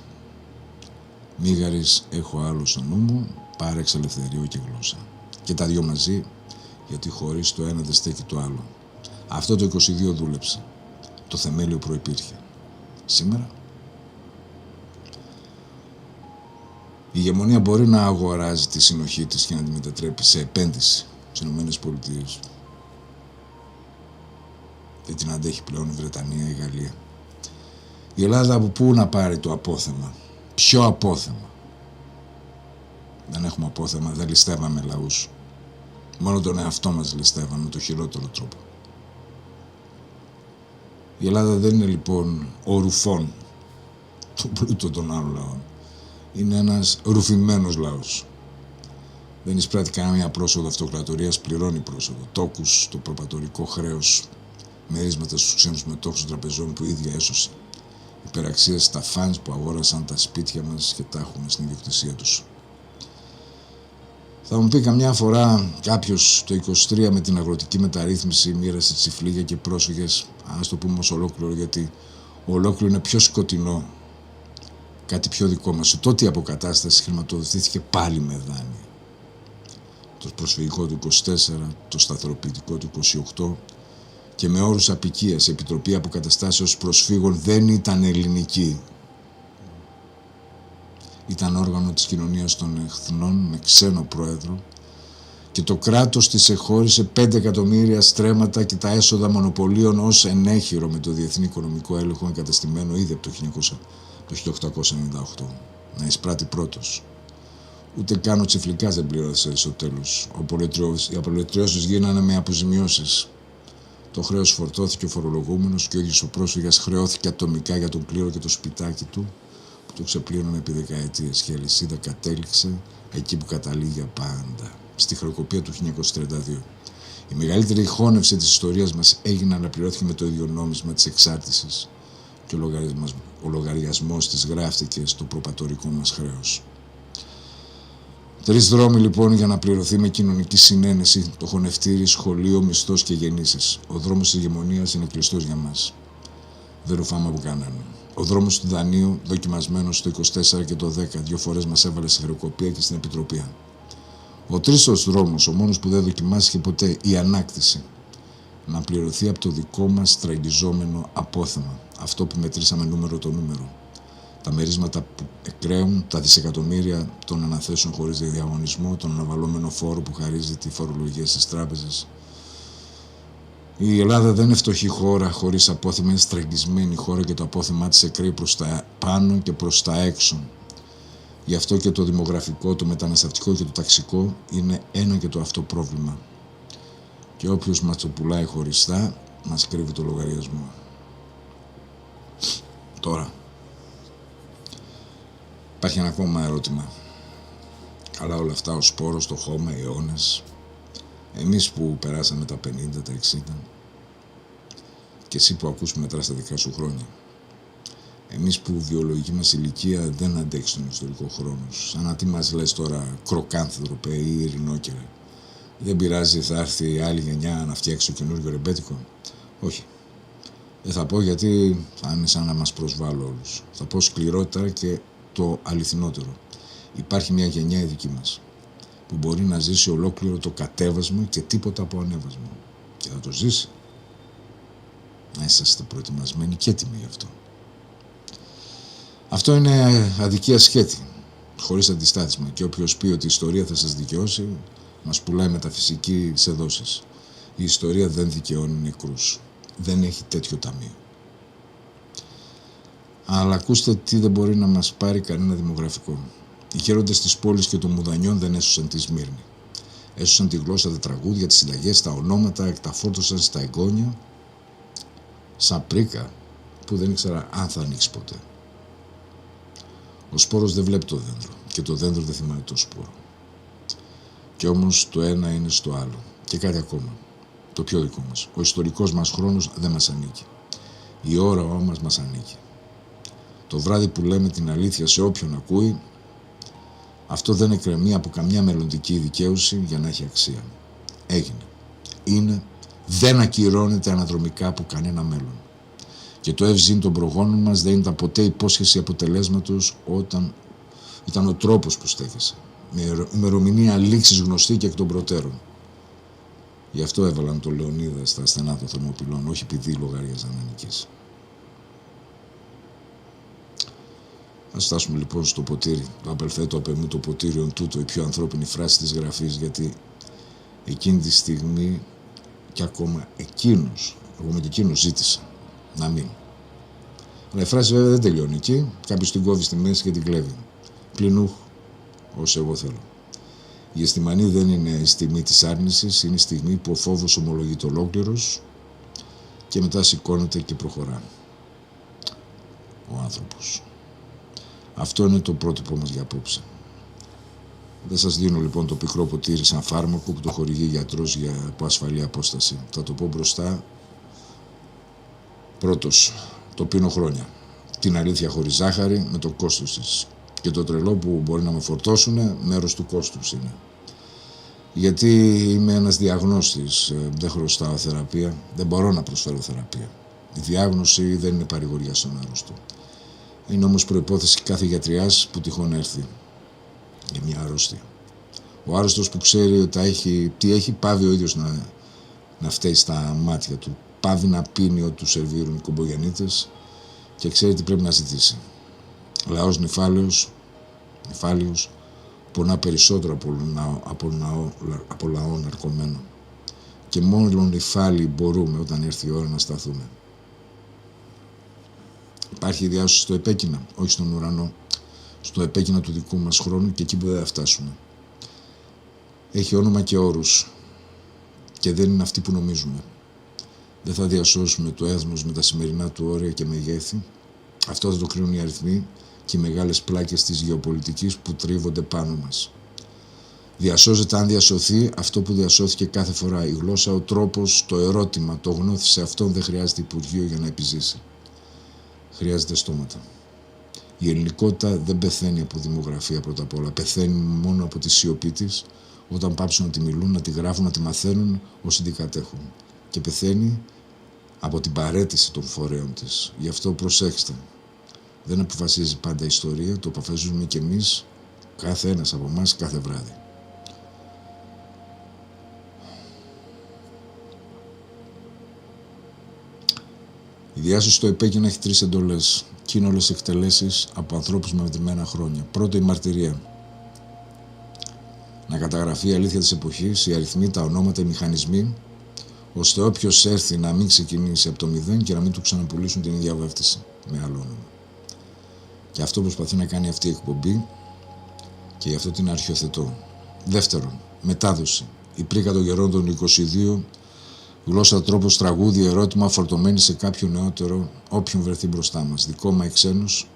Μίγαρης έχω άλλο στο νου μου, πάρεξ ελευθερίο και γλώσσα. Και τα δυο μαζί, γιατί χωρίς το ένα δεν στέκει το άλλο. Αυτό το 22 δούλεψε. Το θεμέλιο προϋπήρχε. Σήμερα η ηγεμονία μπορεί να αγοράζει τη συνοχή της και να τη μετατρέπει σε επένδυση στις ΗΠΑ. Δεν την αντέχει πλέον η Βρετανία, η Γαλλία. Η Ελλάδα από πού να πάρει το απόθεμα? Ποιο απόθεμα? Δεν έχουμε απόθεμα, δεν ληστεύαμε λαούς. Μόνο τον εαυτό μας ληστεύαμε με το χειρότερο τρόπο. Η Ελλάδα δεν είναι λοιπόν ο ρουφών του πλούτου των άλλων λαών. Είναι ένας ρουφημένος λαός. Δεν εισπράττει κανένα πρόσοδο αυτοκρατορίας, πληρώνει πρόσοδο. Τόκους, το προπατορικό χρέος, μερίσματα στους ξένους μετόχους των τραπεζών που ίδια έσωσε. Υπεραξίες στα φανς που αγόρασαν τα σπίτια μας και τα έχουν στην ιδιοκτησία τους. Θα μου πει καμιά φορά κάποιος το 23 με την αγροτική μεταρρύθμιση μοίρασε τσιφλίγια και πρόσφυγες. Ας το πούμε ως ολόκληρο, γιατί ολόκληρο είναι πιο σκοτεινό. Κάτι πιο δικό μας. Τότε η αποκατάσταση χρηματοδοτήθηκε πάλι με δάνεια. Το προσφυγικό του 24, το σταθεροποιητικό του 28 και με όρους απικίας. Η Επιτροπή Αποκαταστάσεως Προσφύγων δεν ήταν ελληνική. Ήταν όργανο της κοινωνίας των εθνών με ξένο πρόεδρο και το κράτος της εχώρισε 5 εκατομμύρια στρέμματα και τα έσοδα μονοπωλίων ως ενέχειρο με το διεθνή οικονομικό έλεγχο εγκαταστημένο ήδη από το 1898. Να εισπράττει πρώτος. Ούτε καν ο Τσιφλικάς δεν πλήρωσε στο τέλος. Οι απολυτριώσεις γίνανε με αποζημιώσεις. Το χρέος φορτώθηκε ο φορολογούμενος και ο ίδιος ο πρόσφυγας χρεώθηκε ατομικά για τον κλήρο και το σπιτάκι του, που το ξεπλήρωνε επί δεκαετίες και η αλυσίδα κατέληξε εκεί που καταλήγει πάντα, στη χρεοκοπία του 1932. Η μεγαλύτερη χώνευση της ιστορίας μας έγινε αλλά πληρώθηκε με το ίδιο νόμισμα της εξάρτησης και ο λογαριασμός της γράφτηκε στο προπατορικό μας χρέος. 3 δρόμοι λοιπόν για να πληρωθεί με κοινωνική συνένεση το χωνευτήρι, σχολείο, μισθός και γεννήσεις. Ο δρόμος της ηγεμονίας είναι κλειστός για μας. Δεν ρουφάμε από κανέναν. Ο δρόμος του δανείου, δοκιμασμένος το 24 και το 10, 2 φορές μας έβαλε στη χρεοκοπία και στην επιτροπή. Ο τρίτος δρόμος, ο μόνος που δεν δοκιμάστηκε ποτέ, η ανάκτηση. Να πληρωθεί από το δικό μας τραγγιζόμενο απόθεμα. Αυτό που μετρήσαμε νούμερο το νούμερο. Τα μερίσματα που εκραίουν, τα δισεκατομμύρια των αναθέσεων χωρίς διαγωνισμό, τον αναβαλλόμενο φόρο που χαρίζει τη φορολογία στις τράπεζες. Η Ελλάδα δεν είναι φτωχή χώρα χωρίς απόθεμα, είναι στραγγισμένη χώρα και το απόθεμά της εκραίει προς τα πάνω και προς τα έξω. Γι' αυτό και το δημογραφικό, το μεταναστευτικό και το ταξικό είναι ένα και το αυτό πρόβλημα. Και όποιος μας το πουλάει χωριστά, μας κρύβει το λογαριασμό. Τώρα, Υπάρχει ένα ακόμα ερώτημα. Αλλά όλα αυτά, ο σπόρος, το χώμα, οι αιώνες, εμείς που περάσαμε τα 50, τα 60 και εσύ που ακούς που μετράς τα δικά σου χρόνια. Εμείς που η βιολογική μας ηλικία δεν αντέχει στον ιστορικό χρόνο. Σαν να τι μας λες τώρα, κροκάνθρωπε ή ειρηνόκερε. Δεν πειράζει, θα έρθει η άλλη γενιά να φτιάξει το καινούργιο ρεμπέτικο. Όχι. Δεν θα πω γιατί θα είναι σαν να μας προσβάλλω όλους. Θα πω σκληρότερα και το αληθινότερο. Υπάρχει μια γενιά η δική μας που μπορεί να ζήσει ολόκληρο το κατέβασμα και τίποτα από ανέβασμα. Και θα το ζήσει. Να είσαστε προετοιμασμένοι και έτοιμοι γι' αυτό. Αυτό είναι αδικία σχέτη, χωρίς αντιστάθισμα. Και όποιος πει ότι η ιστορία θα σας δικαιώσει, μας πουλάει μεταφυσική σε δόσεις. Η ιστορία δεν δικαιώνει νεκρούς. Δεν έχει τέτοιο ταμείο. Αλλά ακούστε τι δεν μπορεί να μας πάρει κανένα δημογραφικό. Οι γέροντες της πόλης και των μουδανιών δεν έσωσαν τη Σμύρνη. Έσωσαν τη γλώσσα, τα τραγούδια, τις συνταγές, τα ονόματα, εκταφόρτωσαν στα εγγόνια, σαν πρίκα που δεν ήξερα αν θα ανοίξει ποτέ. Ο σπόρος δεν βλέπει το δέντρο και το δέντρο δεν θυμάται το σπόρο. Κι όμως το ένα είναι στο άλλο. Και κάτι ακόμα. Το πιο δικό μας. Ο ιστορικός μας χρόνος δεν μας ανήκει. Η ώρα όμως μας ανήκει. Το βράδυ που λέμε την αλήθεια σε όποιον ακούει, αυτό δεν εκκρεμεί από καμιά μελλοντική δικαίωση για να έχει αξία. Έγινε. Είναι. Δεν ακυρώνεται αναδρομικά από κανένα μέλλον. Και το ευζήν των προγόνων μας δεν ήταν ποτέ υπόσχεση αποτελέσματος όταν ήταν ο τρόπος που στέκεσαι. Με ημερομηνία λήξης γνωστή και εκ των προτέρων. Γι' αυτό έβαλαν τον Λεωνίδα στα στενά των Θερμοπυλών, όχι επειδή λογάριαζαν να νικήσει. Ας φτάσουμε λοιπόν στο ποτήρι. Το απελθέτω απ' εμού το ποτήριον τούτο, η πιο ανθρώπινη φράση της γραφής, γιατί εκείνη τη στιγμή και ακόμα εκείνος ζήτησε να μην. Αλλά η φράση βέβαια δεν τελειώνει εκεί. Κάποιος την κόβει στη μέση και την κλέβει. Πληνούχ, όσο εγώ θέλω. Η αισθημανή δεν είναι η στιγμή της άρνησης, είναι η στιγμή που ο φόβος ομολογείται ολόκληρος και μετά σηκώνεται και προχωρά. Ο άνθρωπος. Αυτό είναι το πρότυπο μας για απόψε. Δεν σας δίνω λοιπόν το πικρό ποτήρι σαν φάρμακο που το χορηγεί γιατρός από ασφαλή απόσταση. Θα το πω μπροστά. Πρώτος, το πίνω χρόνια. Την αλήθεια χωρίς ζάχαρη με το κόστος της. Και το τρελό που μπορεί να με φορτώσουν, μέρος του κόστους είναι. Γιατί είμαι ένας διαγνώστης, δεν χρωστάω θεραπεία, δεν μπορώ να προσφέρω θεραπεία. Η διάγνωση δεν είναι παρηγοριά στον άρρωστο. Είναι όμως προϋπόθεση κάθε γιατριάς που τυχόν έρθει για μια αρρώστια. Ο άρρωστος που ξέρει ότι τι έχει, πάβει ο ίδιος να φταίει στα μάτια του. Πάβει να πίνει ό,τι του σερβίρουν οι κομπογιαννίτες και ξέρει τι πρέπει να ζητήσει. Λαός νυφάλιος πονά περισσότερο από λαό ναρκωμένο. Και μόνο νυφάλιοι μπορούμε όταν έρθει η ώρα να σταθούμε. Υπάρχει διάσωση στο επέκεινα, όχι στον ουρανό. Στο επέκεινα του δικού μας χρόνου και εκεί που δεν θα φτάσουμε. Έχει όνομα και όρους και δεν είναι αυτοί που νομίζουμε. Δεν θα διασώσουμε το έθνος με τα σημερινά του όρια και μεγέθη. Αυτό θα το κρίνουν οι αριθμοί και οι μεγάλες πλάκες της γεωπολιτικής που τρίβονται πάνω μας. Διασώζεται αν διασωθεί αυτό που διασώθηκε κάθε φορά. Η γλώσσα, ο τρόπος, το ερώτημα, το γνώθι σε αυτόν δεν χρειάζεται υπουργείο για να επιζήσει. Χρειάζεται στόματα. Η ελληνικότητα δεν πεθαίνει από δημογραφία πρώτα απ' όλα. Πεθαίνει μόνο από τη σιωπή της, όταν πάψουν να τη μιλούν, να τη γράφουν, να τη μαθαίνουν όσοι την κατέχουν. Και πεθαίνει από την παραίτηση των φορέων της. Γι' αυτό προσέξτε. Δεν αποφασίζει πάντα η ιστορία, το αποφασίζουμε κι εμείς, κάθε ένας από εμάς, κάθε βράδυ. Η διάσωση στο επέκεινα έχει 3 εντολές και είναι όλες εκτελέσεις από ανθρώπους με μετρημένα χρόνια. Πρώτο, η μαρτυρία. Να καταγραφεί η αλήθεια της εποχής, οι αριθμοί, τα ονόματα, οι μηχανισμοί, ώστε όποιος έρθει να μην ξεκινήσει από το 0 και να μην του ξαναπουλήσουν την ίδια βάφτιση με άλλο όνομα. Και αυτό προσπαθεί να κάνει αυτή η εκπομπή και γι' αυτό την αρχιοθετώ. Δεύτερον, μετάδοση. Η πρίκα των γερών των 22, γλώσσα, τρόπος, τραγούδι, ερώτημα φορτωμένη σε κάποιον νεότερο, όποιον βρεθεί μπροστά μας. Δικόμα ή ξένους,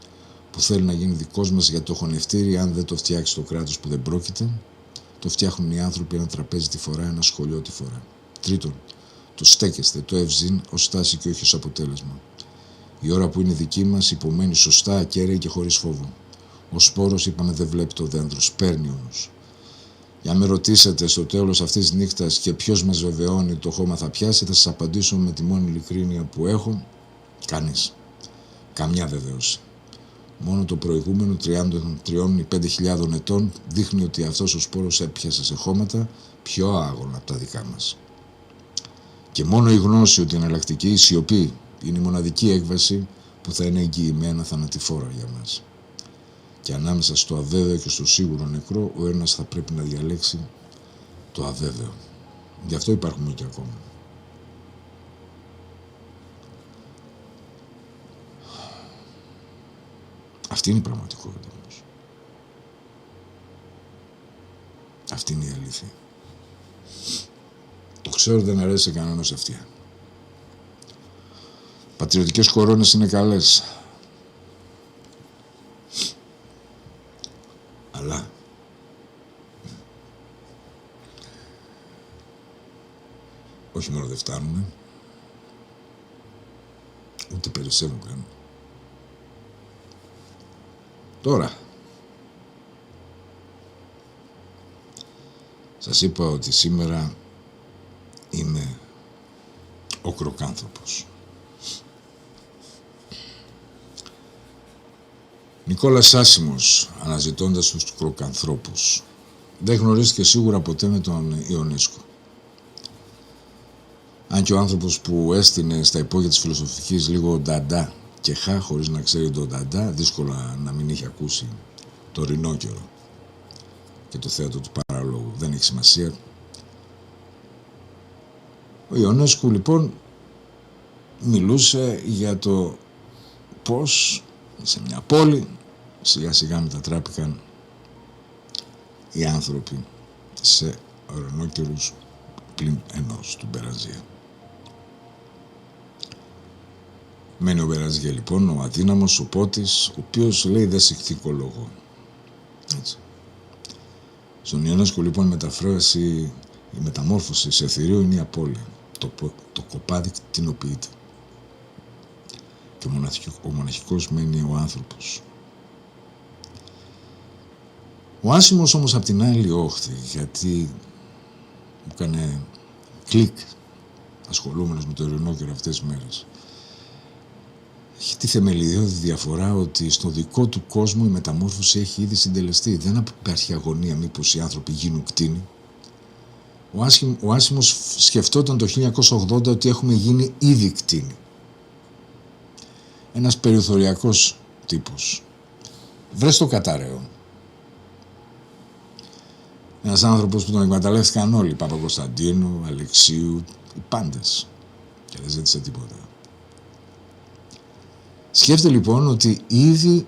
που θέλει να γίνει δικός μας, γιατί το χωνευτήρι, αν δεν το φτιάξει το κράτος, που δεν πρόκειται, το φτιάχνουν οι άνθρωποι, ένα τραπέζι τη φορά, ένα σχολείο τη φορά. Τρίτον, το στέκεστε, το ευζήν ως στάση και όχι ως αποτέλεσμα. Η ώρα που είναι δική μας υπομένει σωστά, ακέραιη και χωρίς φόβο. Ο σπόρος, είπαμε, δεν βλέπει το δέντρο, σπέρνει όμως. Για να με ρωτήσετε στο τέλος αυτής της νύχτας και ποιος μας βεβαιώνει το χώμα θα πιάσει, θα σας απαντήσω με τη μόνη ειλικρίνεια που έχω. Κανείς. Καμιά βεβαίωση. Μόνο το προηγούμενο 3 ή 5.000 ετών δείχνει ότι αυτός ο σπόρος έπιασε σε χώματα πιο άγωνα από τα δικά μας. Και μόνο η γνώση ότι η εναλλακτική, η σιωπή, είναι η μοναδική έκβαση που θα είναι εγγυημένα θανατηφόρα για μας. Και ανάμεσα στο αβέβαιο και στο σίγουρο νεκρό, ο ένας θα πρέπει να διαλέξει το αβέβαιο. Γι' αυτό υπάρχουμε και ακόμα. Αυτή είναι η πραγματικότητα όμως. Αυτή είναι η αλήθεια. Το ξέρω, δεν αρέσει σε κανέναν ως αυτιά. Πατριωτικές κορώνες είναι καλές. Αλλά όχι μόνο δεν φτάνουνε, ούτε περισσεύουν καν. Τώρα, σας είπα ότι σήμερα είμαι ο κροκάνθρωπος. Νικόλας Άσημος, αναζητώντας τους κροκανθρώπους. Δεν γνωρίστηκε σίγουρα ποτέ με τον Ιονίσκο. Αν και ο άνθρωπος που έστεινε στα υπόγεια της φιλοσοφικής λίγο νταντά και χωρίς να ξέρει τον νταντά, δύσκολα να μην είχε ακούσει το Ρινόκερο και το θέατρο του παραλόγου. Δεν έχει σημασία. Ο Ιονέσκου λοιπόν μιλούσε για το πώς σε μια πόλη σιγά σιγά μετατράπηκαν οι άνθρωποι σε ορεινόκερους πλην ενός του Μπεραζία. Μένει ο Μπεραζία λοιπόν, ο αδύναμος, ο πότης, ο οποίος λέει δεν σηκθήκω λόγο. Έτσι. Στον Ιονέσκο λοιπόν η μεταμόρφωση σε θηρίο είναι η απώλεια. Το κοπάδι κτηνοποιείται. Και ο μοναχικός μένει ο άνθρωπος. Ο Άσημος όμως απ' την άλλη όχθη, γιατί μου έκανε κλικ ασχολούμενος με το Ρινόκερο αυτές τις μέρες. Έχει τη θεμελιώδη διαφορά ότι στο δικό του κόσμο η μεταμόρφωση έχει ήδη συντελεστεί. Δεν υπάρχει αγωνία μήπως οι άνθρωποι γίνουν κτήνοι. Ο Άσημος σκεφτόταν το 1980 ότι έχουμε γίνει ήδη κτήνοι. Ένας περιθωριακός τύπος. Βρες το κατάρρεο. Ένας άνθρωπος που τον εκμεταλλεύτηκαν όλοι. Παπακοσταντίνου, Αλεξίου, οι πάντες. Και δεν ζήτησε τίποτα. Σκέφτε λοιπόν ότι ήδη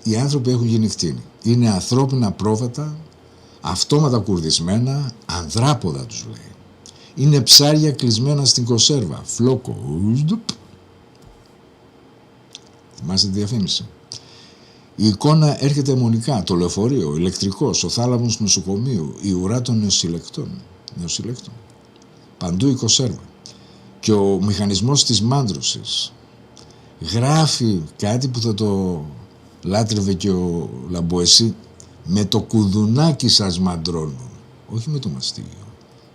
οι άνθρωποι έχουν γίνει κτήνοι. Είναι ανθρώπινα πρόβατα, αυτόματα κουρδισμένα, ανδράποδα τους λέει. Είναι ψάρια κλεισμένα στην κονσέρβα. Φλόκο. Θυμάστε τη διαφήμιση. Η εικόνα έρχεται αιμονικά. Το λεωφορείο, ο ηλεκτρικός, ο θάλαμος του νοσοκομείου, η ουρά των νεοσυλλεκτών. Παντού η κονσέρβα. Και ο μηχανισμός της μάντρωσης γράφει κάτι που θα το λάτρευε και ο Λαμποεσί. Με το κουδουνάκι σας μαντρώνω. Όχι με το μαστίγιο.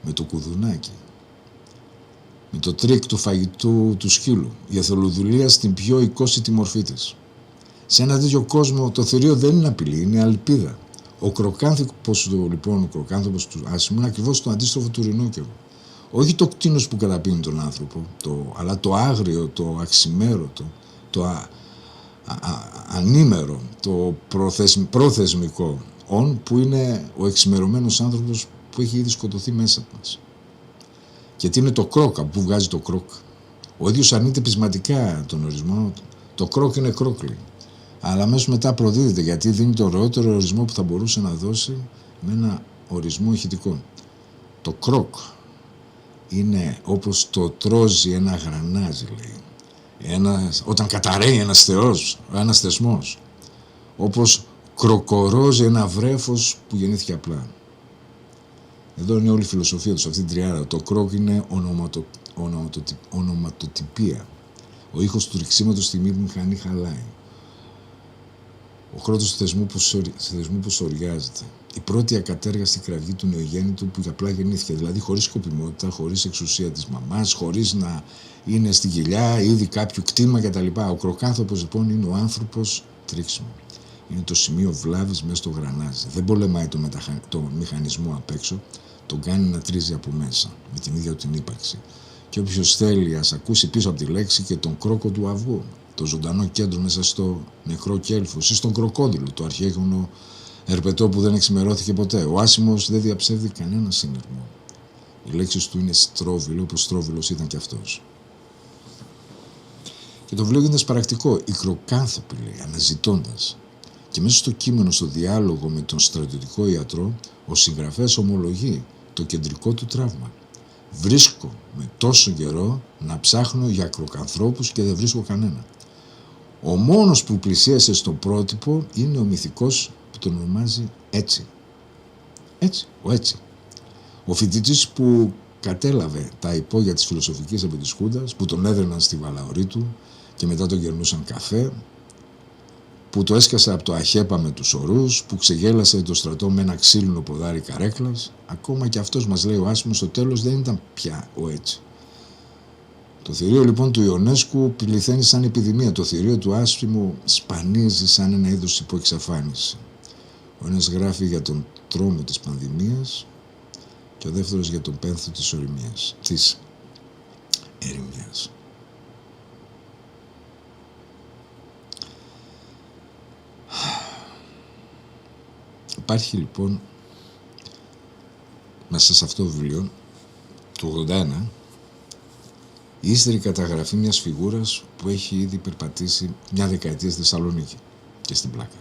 Με το κουδουνάκι. Με το τρίκ του φαγητού του σκύλου. Η εθελοδουλεία στην πιο οικόσιτη μορφή της. Σε ένα τέτοιο κόσμο το θηρίο δεν είναι απειλή, είναι αλπίδα. Ο κροκάνθρωπος του Άσημου είναι ακριβώς το αντίστροφο του Ρινόκερου. Όχι το κτήνος που καταπίνει τον άνθρωπο, αλλά το άγριο, το αξιμέρωτο, το ανήμερο, το προθεσμικό που είναι ο εξημερωμένος άνθρωπος που έχει ήδη σκοτωθεί μέσα μας. Και τι είναι το κρόκα που βγάζει το κρόκ. Ο ίδιος αρνείται πεισματικά τον ορισμό. Το κρόκ είναι κρόκλι. Αλλά αμέσως μετά προδίδεται γιατί δίνει το ωραιότερο ορισμό που θα μπορούσε να δώσει με ένα ορισμό ηχητικό. Το κρόκ είναι όπως το τρόζει ένα γρανάζι, λέει. Όταν καταραίει ένας θεός, ένας θεσμός. όπως κροκορόζει ένα βρέφος που γεννήθηκε απλά. Εδώ είναι όλη η φιλοσοφία του, αυτή την τριάδα. Το κρόκ είναι ονοματοτυπία. Ο ήχος του ρυξίματος στη μηχανή χαλάει. Ο χρόνος του θεσμού που σοριάζεται. Η πρώτη ακατέργαστη κραυγή του νεογέννητου που απλά γεννήθηκε. Δηλαδή χωρίς σκοπιμότητα, χωρίς εξουσία της μαμάς, χωρίς να είναι στη γυλιά, ήδη κάποιο κτήμα κτλ. Ο κροκάνθρωπος λοιπόν είναι ο άνθρωπος τρίξιμο. Είναι το σημείο βλάβης μέσα στο γρανάζι. Δεν πολεμάει το μηχανισμό απ' έξω, τον κάνει να τρίζει από μέσα, με την ίδια την ύπαρξη. Και όποιος θέλει ας ακούσει πίσω από τη λέξη και τον κρόκο του αυγού, το ζωντανό κέντρο μέσα στο νεκρό κέλφος ή στον κροκόδιλο, το αρχαίγονο ερπετό που δεν εξημερώθηκε ποτέ. Ο άσημος δεν διαψεύδει κανένα συνειρμό. Οι λέξεις του είναι στρόβιλο, όπως στρόβιλος ήταν κι αυτός. Και το βιβλίο γίνεται σπαρακτικό. Οι κροκάνθρωποι, λέει, αναζητώντας. Και μέσα στο κείμενο, στο διάλογο με τον στρατιωτικό ιατρό, ο συγγραφέας ομολογεί το κεντρικό του τραύμα. Βρίσκω με τόσο καιρό να ψάχνω για κροκανθρώπους και δεν βρίσκω κανένα. Ο μόνος που πλησίασε στο πρότυπο είναι ο μυθικός που τον ονομάζει Έτσι. Έτσι, ο Έτσι. Ο φοιτητής που κατέλαβε τα υπόγεια της φιλοσοφικής επί της Χούντας, που τον έδραιναν στη βαλαωρή του και μετά τον γερνούσαν καφέ, που το έσκασε από το αχέπα με τους ορούς, που ξεγέλασε το στρατό με ένα ξύλινο ποδάρι καρέκλας, ακόμα και αυτός, μας λέει ο Άσιμος, στο τέλος δεν ήταν πια ο Έτσι. Το θηρίο λοιπόν του Ιωνέσκου πληθαίνει σαν επιδημία. Το θηρίο του Άσιμου σπανίζει σαν ένα είδος υποεξαφάνιση. Ο ένας γράφει για τον τρόμο της πανδημίας και ο δεύτερος για τον πένθο της οριμίας, της ερημίας. Υπάρχει λοιπόν μέσα σε αυτό το βιβλίο του 81 η ύστερη καταγραφή μιας φιγούρας που έχει ήδη περπατήσει μια δεκαετία στη Θεσσαλονίκη και στην Πλάκα.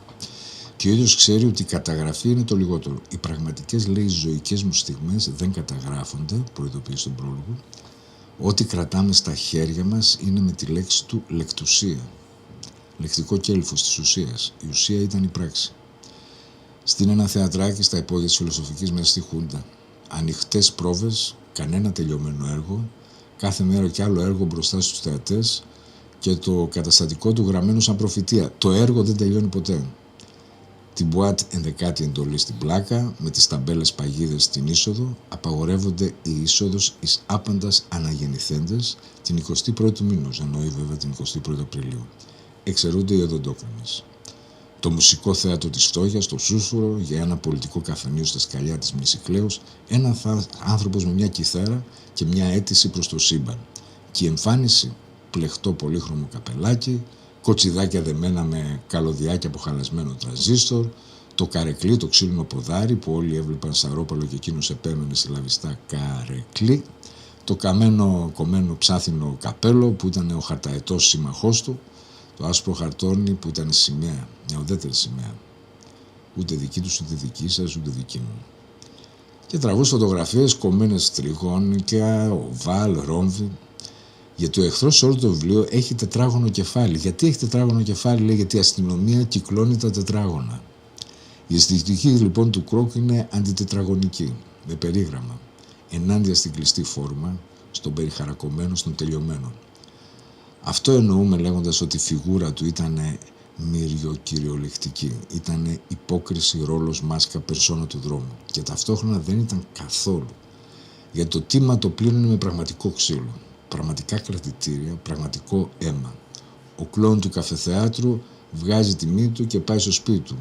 Και ο ίδιος ξέρει ότι η καταγραφή είναι το λιγότερο. Οι πραγματικές, λέει, ζωικές μου στιγμές δεν καταγράφονται, προειδοποιεί στον πρόλογο. Ό,τι κρατάμε στα χέρια μας είναι με τη λέξη του λεκτουσία. Λεκτικό κέλφος της ουσίας. Η ουσία ήταν η πράξη. Στην ένα θεατράκι στα υπόγεια της φιλοσοφικής μέσα στη Χούντα. Ανοιχτές πρόβες, κανένα τελειωμένο έργο, κάθε μέρα και άλλο έργο μπροστά στους θεατές και το καταστατικό του γραμμένο σαν προφητεία. Το έργο δεν τελειώνει ποτέ. Την μπουάτ 11η εντολή στην Πλάκα, με τις ταμπέλες παγίδες στην είσοδο, απαγορεύονται η είσοδος εις άπαντας αναγεννηθέντες την 21η του μήνους, εννοεί βέβαια την 21η Απριλίου. Εξαιρούνται οι οδοντόκρεμες. Το μουσικό θέατρο της φτώχειας, το Σούσουρο, για ένα πολιτικό καφενείο στα σκαλιά της Μνησικλέους, ένα άνθρωπος με μια κιθάρα και μια αίτηση προς το σύμπαν. Και η εμφάνιση, πλεχτό πολύχρωμο καπελάκι, κοτσιδάκια δεμένα με καλωδιάκια από χαλασμένο τραζίστορ, το καρεκλί, το ξύλινο ποδάρι που όλοι έβλεπαν σαρόπαλο και εκείνος επέμενε συλλαβιστά καρεκλί, το κομμένο ψάθινο καπέλο που ήταν ο χαρταετός σύμμαχός του, το άσπρο χαρτόνι που ήταν σημαία, μια ουδέτερη σημαία. Ούτε δική τους, ούτε δική σας, ούτε δική μου. Και τραβούς φωτογραφίες κομμένες τριγώνικα, οβάλ, ρόμβι. Γιατί ο εχθρός σε όλο το βιβλίο έχει τετράγωνο κεφάλι. Γιατί έχει τετράγωνο κεφάλι, λέει, γιατί η αστυνομία κυκλώνει τα τετράγωνα. Η αισθητική λοιπόν του Κρόκ είναι αντιτετραγωνική, με περίγραμμα, ενάντια στην κλειστή φόρμα, στον περιχαρακωμένο, στον τελειωμένο. Αυτό εννοούμε λέγοντας ότι η φιγούρα του ήταν μυριοκυριολεκτική. Ήταν υπόκριση, ρόλος, μάσκα, περσόνα του δρόμου. Και ταυτόχρονα δεν ήταν καθόλου. Γιατί το τίμα το πλήρωνε με πραγματικό ξύλο. Πραγματικά κρατητήρια, πραγματικό αίμα. Ο κλόουν του καφεθεάτρου βγάζει τη μύτη του και πάει στο σπίτι του.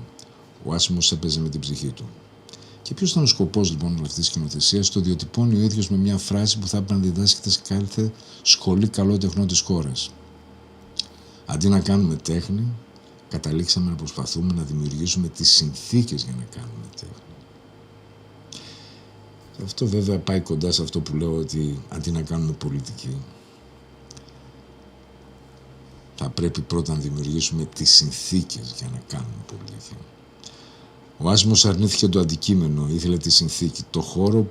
Ο Άσιμος έπαιζε με την ψυχή του. Και ποιος ήταν ο σκοπός λοιπόν αυτής της σκηνοθεσίας? Το διατυπώνει ο ίδιος με μια φράση που θα έπρεπε να διδάσκεται σε κάθε σχολή καλών τεχνών της χώρας. Αντί να κάνουμε τέχνη, καταλήξαμε να προσπαθούμε να δημιουργήσουμε τις συνθήκες για να κάνουμε τέχνη. Και αυτό βέβαια πάει κοντά σε αυτό που λέω, ότι αντί να κάνουμε πολιτική, θα πρέπει πρώτα να δημιουργήσουμε τις συνθήκες για να κάνουμε πολιτική. Ο Άσιμος αρνήθηκε το αντικείμενο, ήθελε τη συνθήκη, το χώρο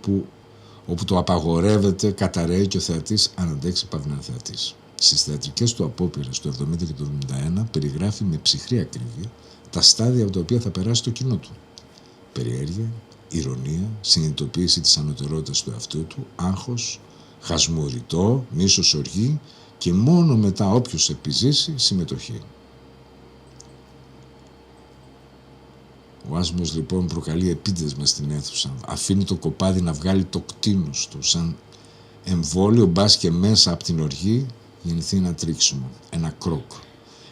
όπου το απαγορεύεται, καταραίει και ο θεατής αν αντέξει πάβει να είναι θεατής. Στις θεατρικές του απόπειρες του 70 και του 71 περιγράφει με ψυχρή ακρίβεια τα στάδια από τα οποία θα περάσει το κοινό του. Περιέργεια, ηρωνία, συνειδητοποίηση της ανωτερότητας του εαυτού του, άγχος, χασμουριτό, μίσος, οργή και μόνο μετά όποιος επιζήσει συμμετοχή. Ο άσμος λοιπόν προκαλεί επίτεσμα στην αίθουσα, αφήνει το κοπάδι να βγάλει το κτήνος του, σαν εμβόλιο μπας και μέσα από την οργή γεννηθεί ένα τρίξιμο, ένα κρόκ.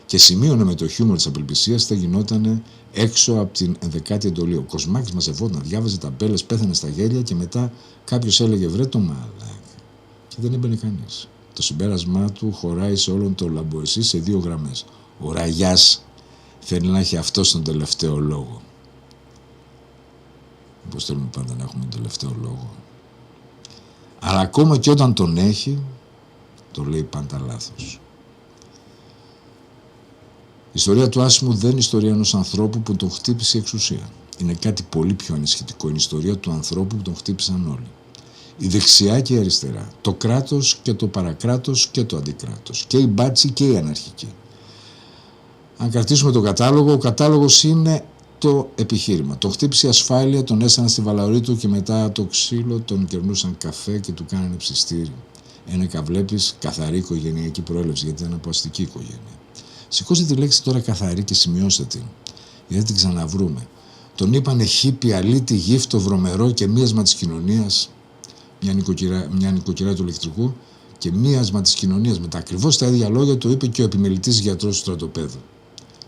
Και σημείωνε με το χιούμορ της απελπισίας θα γινότανε έξω από την 11η εντολή. Ο Κοσμάκης μαζευόταν, διάβαζε ταμπέλες, πέθανε στα γέλια και μετά κάποιος έλεγε βρε το μαλάκα. Και δεν έμπαινε κανείς. Το συμπέρασμά του χωράει σε όλον το λαμποεσί σε 2 γραμμές. Ο Ραγιάς θέλει να έχει αυτός τον τελευταίο λόγο. Πώς θέλουμε πάντα να έχουμε τον τελευταίο λόγο. Αλλά ακόμα και όταν τον έχει, το λέει πάντα λάθος. Η ιστορία του άσημου δεν είναι η ιστορία ενός ανθρώπου που τον χτύπησε η εξουσία. Είναι κάτι πολύ πιο ανησυχητικό. Είναι η ιστορία του ανθρώπου που τον χτύπησαν όλοι. Η δεξιά και η αριστερά. Το κράτος και το παρακράτος και το αντικράτος. Και οι μπάτσοι και οι αναρχικοί. Αν κρατήσουμε τον κατάλογο, ο κατάλογος είναι το επιχείρημα. Τον χτύπησε η ασφάλεια, τον έσαναν στη Βαλαωρή του και μετά το ξύλο τον κερνούσαν καφέ και του κάνανε ψιστήρι. Ένεκα βλέπεις καθαρή οικογενειακή προέλευση, γιατί ήταν από αστική οικογένεια. Σηκώστε τη λέξη τώρα καθαρή και σημειώστε την, γιατί την ξαναβρούμε. Τον είπανε χίπη, αλήτη, γύφτο, βρωμερό και μίασμα της κοινωνίας, μια νοικοκυρά του ηλεκτρικού και μίασμα της κοινωνίας. Με τα ακριβώς τα ίδια λόγια το είπε και ο επιμελητής γιατρός του στρατοπέδου.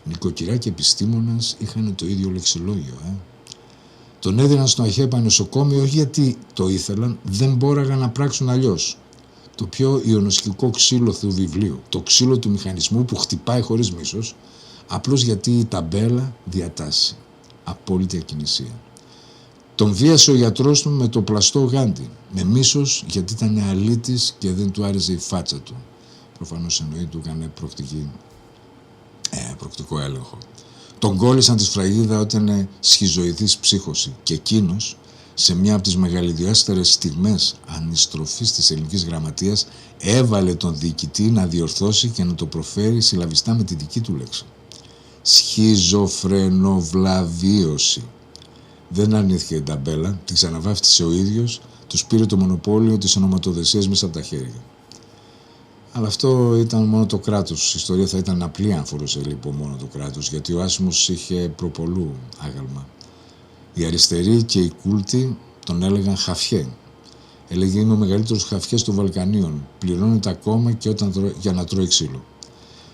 Νοικοκυρά και επιστήμονας είχαν το ίδιο λεξιλόγιο. Τον έδιναν στο ΑΧΕΠΑ νοσοκόμιο όχι γιατί το ήθελαν, δεν μπόραγαν να πράξουν αλλιώς. Το πιο ιονοσχικό ξύλο του βιβλίου, το ξύλο του μηχανισμού που χτυπάει χωρίς μίσος, απλώς γιατί η ταμπέλα διατάσσει. Απόλυτη ακινησία. Τον βίασε ο γιατρός του με το πλαστό γάντι, με μίσος γιατί ήταν αλήτης και δεν του άρεσε η φάτσα του. Προφανώς εννοεί του έκανε προκτικό έλεγχο. Τον κόλλησαν τη σφραγίδα όταν είναι σχιζοειδής ψύχωση και εκείνος, σε μια από τις μεγαλειδιάστερες στιγμές ανιστροφής της ελληνικής γραμματείας, έβαλε τον διοικητή να διορθώσει και να το προφέρει συλλαβιστά με τη δική του λέξη. Σχιζοφρενοβλαβίωση. Δεν αρνήθηκε η ταμπέλα, την ξαναβάφτισε ο ίδιος, τους πήρε το μονοπόλιο της ονοματοδεσίας μέσα από τα χέρια. Αλλά αυτό ήταν μόνο το κράτος. Η ιστορία θα ήταν απλή αν φορούσε λοιπόν μόνο το κράτος, γιατί ο άσημος είχε προπολού άγαλμα. Οι αριστεροί και οι κούλτοι τον έλεγαν χαφιέ. Έλεγε είναι ο μεγαλύτερος χαφιές των Βαλκανίων. Πληρώνεται ακόμα και για να τρώει ξύλο.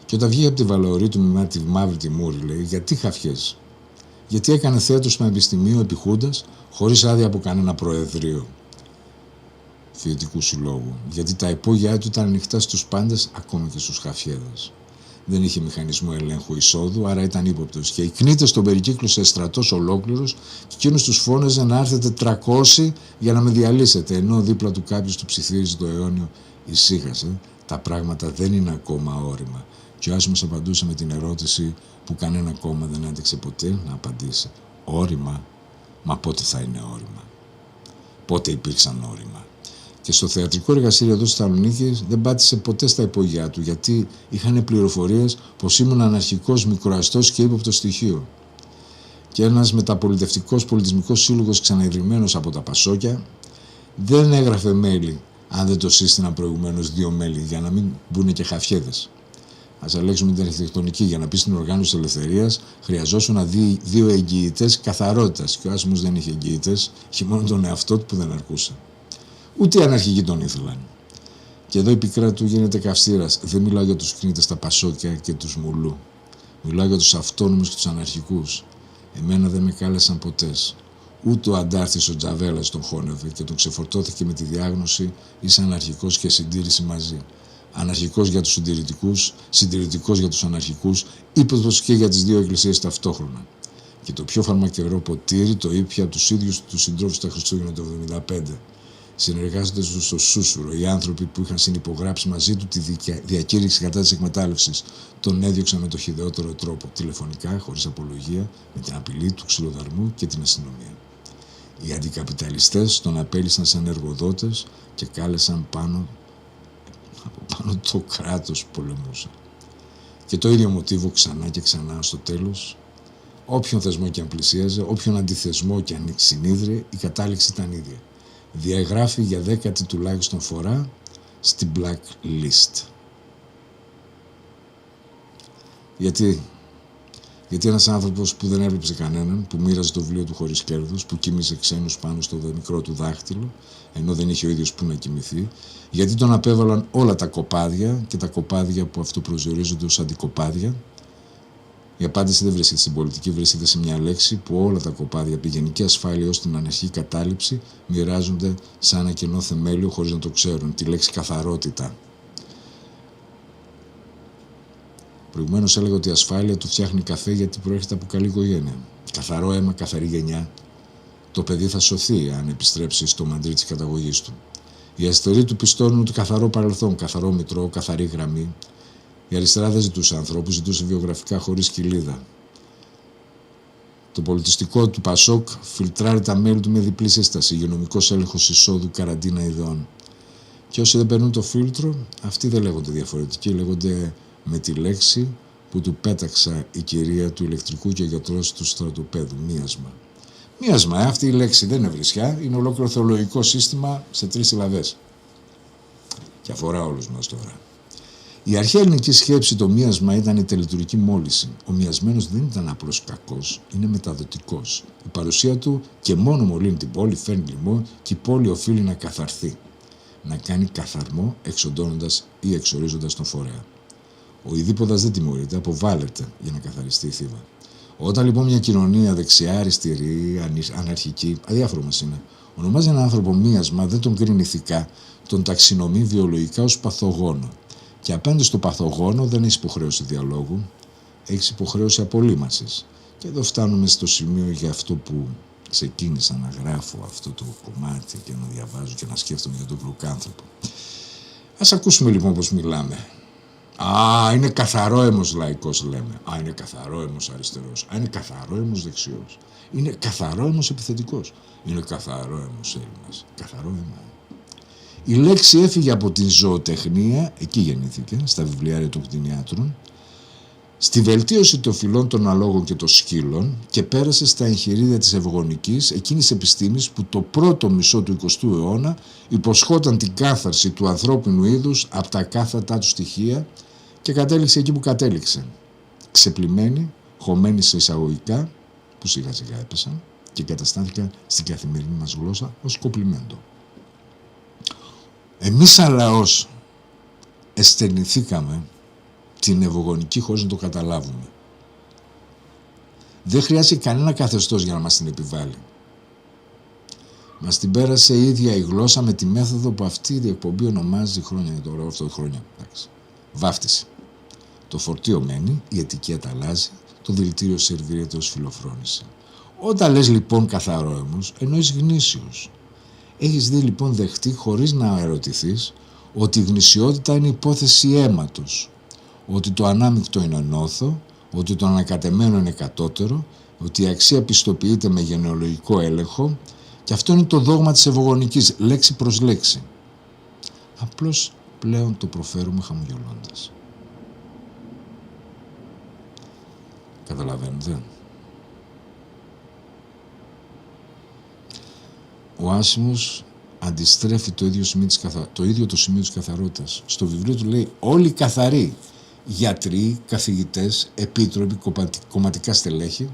Και όταν βγήκε από τη Βαλαωρή του με τη μαύρη τη μούρη, λέει, γιατί χαφιές? Γιατί έκανε θέατρο στο Πανεπιστημίο επί Χούντας, χωρίς άδεια από κανένα προεδρείο φοιτητικού συλλόγου. Γιατί τα υπόγειά του ήταν ανοιχτά στους πάντες, ακόμα και στους χαφιέδες. Δεν είχε μηχανισμό ελέγχου εισόδου, άρα ήταν ύποπτος. Και οι κνήτες τον περικύκλωσε στρατός ολόκληρος και εκείνος τους φώναζε να έρθετε 300 για να με διαλύσετε. Ενώ δίπλα του κάποιος του ψιθύριζε το αιώνιο, ησύχασε, τα πράγματα δεν είναι ακόμα όρημα. Και ο άσημος απαντούσε με την ερώτηση που κανένα κόμμα δεν άντεξε ποτέ να απαντήσει. Όρημα, μα πότε θα είναι όρημα? Πότε υπήρξαν όρημα? Και στο θεατρικό εργαστήριο εδώ στη Θεσσαλονίκη δεν πάτησε ποτέ στα υπόγειά του, γιατί είχαν πληροφορίες πως ήμουν αναρχικός, μικροαστός και ύποπτο στοιχείο. Και ένας μεταπολιτευτικός πολιτισμικός σύλλογος ξαναειδρυμένος από τα Πασόκια δεν έγραφε μέλη, αν δεν το σύστηναν προηγουμένως 2 μέλη, για να μην μπουν και χαφιέδες. Ας αλλάξουμε την αρχιτεκτονική. Για να πει στην οργάνωση της ελευθερίας, χρειαζόσουν 2 εγγυητές καθαρότητας. Και ο άσημος δεν είχε εγγυητές, είχε μόνο τον εαυτό του που δεν αρκούσε. Ούτε οι αναρχικοί τον ήθελαν. Και εδώ η πικρά του γίνεται καυστήρας. Δεν μιλάω για τους κνήτες, τα Πασόκια και τους Μουλού. Μιλάω για τους αυτόνομους και τους αναρχικούς. Εμένα δεν με κάλεσαν ποτέ. Ούτε ο αντάρτης ο Τζαβέλας τον χώνευε και τον ξεφορτώθηκε με τη διάγνωση είσαι αναρχικός και συντήρηση μαζί. Αναρχικός για τους συντηρητικούς, συντηρητικός για τους αναρχικούς, ύποπτος και για τις 2 εκκλησίες ταυτόχρονα. Και το πιο φαρμακερό ποτήρι το ήπια από τους ίδιους τους συντρόφους τα Χριστούγεννα το 1975. Συνεργάζονται στο Σούσουρο. Οι άνθρωποι που είχαν συνυπογράψει μαζί του τη διακήρυξη κατά της εκμετάλλευσης τον έδιωξαν με το χυδαιότερο τρόπο, τηλεφωνικά, χωρίς απολογία, με την απειλή του ξυλοδαρμού και την αστυνομία. Οι αντικαπιταλιστές τον απέλυσαν σαν εργοδότες και κάλεσαν πάνω το κράτος που πολεμούσε. Και το ίδιο μοτίβο ξανά και ξανά στο τέλος Όποιον θεσμό και αν πλησίαζε, όποιον αντιθεσμό και αν συνίδρυε, η κατάληξη ήταν ίδια. Διαγράφει για 10η τουλάχιστον φορά στην Black List. Γιατί ένας άνθρωπος που δεν έβλεψε κανέναν, που μοίραζε το βιβλίο του χωρίς κέρδος, που κοίμησε ξένους πάνω στο μικρό του δάχτυλο, ενώ δεν είχε ο ίδιος που να κοιμηθεί, γιατί τον απέβαλαν όλα τα κοπάδια και τα κοπάδια που αυτοπροσδιορίζονται ως αντικοπάδια. Η απάντηση δεν βρίσκεται στην πολιτική, βρίσκεται σε μια λέξη που όλα τα κοπάδια από τη γενική ασφάλεια ως την αναρχική κατάληψη μοιράζονται σαν ένα κενό θεμέλιο χωρίς να το ξέρουν, τη λέξη καθαρότητα. Προηγουμένως έλεγα ότι η ασφάλεια του φτιάχνει καφέ γιατί προέρχεται από καλή οικογένεια. Καθαρό αίμα, καθαρή γενιά. Το παιδί θα σωθεί αν επιστρέψει στο μαντρί της καταγωγής του. Οι αριστεροί του πιστώνουν ότι καθαρό παρελθόν, καθαρό μητρό, καθαρή γραμμή. Η αριστερά δεν ζητούσε ανθρώπους, ζητούσε βιογραφικά χωρίς κοιλίδα. Το πολιτιστικό του Πασόκ φιλτράρει τα μέλη του με διπλή σύσταση, υγειονομικός έλεγχος εισόδου, καραντίνα ιδεών. Και όσοι δεν περνούν το φίλτρο, αυτοί δεν λέγονται διαφορετικοί, λέγονται με τη λέξη που του πέταξα η κυρία του ηλεκτρικού και ο γιατρός του στρατοπέδου. Μίασμα. Μίασμα, αυτή η λέξη δεν είναι βρισιά, είναι ολόκληρο θεολογικό σύστημα σε 3 συλλαβές. Και αφορά όλους μας τώρα. Η αρχαία ελληνική σκέψη, το μίασμα ήταν η τελετουργική μόλυνση. Ο μιασμένος δεν ήταν απλώς κακός, είναι μεταδοτικός. Η παρουσία του και μόνο μολύνει την πόλη, φέρνει λοιμό και η πόλη οφείλει να καθαρθεί. Να κάνει καθαρμό εξοντώνοντας ή εξορίζοντας τον φορέα. Ο ειδίποδας δεν τιμωρείται, αποβάλλεται για να καθαριστεί η θύβα. Όταν λοιπόν μια κοινωνία δεξιά, αριστερή, αναρχική, αδιάφορο μας είναι, ονομάζει έναν άνθρωπο μίασμα, δεν τον κρίνει ηθικά, τον ταξινομεί βιολογικά ως παθογόνο. Και απέναντι στο παθογόνο δεν έχει υποχρέωση διαλόγου, έχει υποχρέωση απολύμασης. Και εδώ φτάνουμε στο σημείο για αυτό που ξεκίνησα να γράφω αυτό το κομμάτι και να διαβάζω και να σκέφτομαι για τον Βρουκάνθρωπο. Ας ακούσουμε λοιπόν πώς μιλάμε. Α, είναι καθαρόαιμος λαϊκός λέμε. Α, είναι καθαρόαιμος αριστερός. Α, είναι καθαρόαιμος δεξιός. Είναι καθαρόαιμος επιθετικός. Είναι καθαρόαιμος Έλληνας. Καθαρόαιμο. Η λέξη έφυγε από την ζωοτεχνία, εκεί γεννήθηκε, στα βιβλιάρια των κτηνιάτρων, στη βελτίωση των φυλών των αλόγων και των σκύλων και πέρασε στα εγχειρίδια της ευγονικής, εκείνης επιστήμης που το πρώτο μισό του 20ου αιώνα υποσχόταν την κάθαρση του ανθρώπινου είδους από τα κάθατά του στοιχεία και κατέληξε εκεί που κατέληξε. Ξεπλημμένη, χωμένη σε εισαγωγικά, που σιγά σιγά έπεσαν και καταστάθηκαν στην καθημερινή μας γλώσσα ως κοπλιμέντο. Εμείς σαν λαός εστερνηθήκαμε την ευγονική χωρίς να το καταλάβουμε. Δεν χρειάζεται κανένα καθεστώς για να μας την επιβάλλει. Μας την πέρασε η ίδια η γλώσσα με τη μέθοδο που αυτή η εκπομπή ονομάζει χρόνια για το ωραίο αυτό χρόνια. Βάφτιση. Το φορτίο μένει, η ετικέτα αλλάζει, το δηλητήριο σερβίρεται ως φιλοφρόνηση. Όταν λες λοιπόν καθαρόαιμος, εννοείς γνήσιος. Έχεις δει λοιπόν δεχτεί χωρίς να ερωτηθείς ότι η γνησιότητα είναι υπόθεση αίματος, ότι το ανάμεικτο είναι νόθο, ότι το ανακατεμένο είναι κατώτερο, ότι η αξία πιστοποιείται με γενεολογικό έλεγχο και αυτό είναι το δόγμα της ευγονικής, λέξη προς λέξη. Απλώς πλέον το προφέρουμε χαμογελώντας. Καταλαβαίνετε. Ο Άσιμος αντιστρέφει το ίδιο το σημείο της καθαρότητας. Στο βιβλίο του λέει όλοι καθαροί, γιατροί, καθηγητές, επίτροποι, κομματικά στελέχη,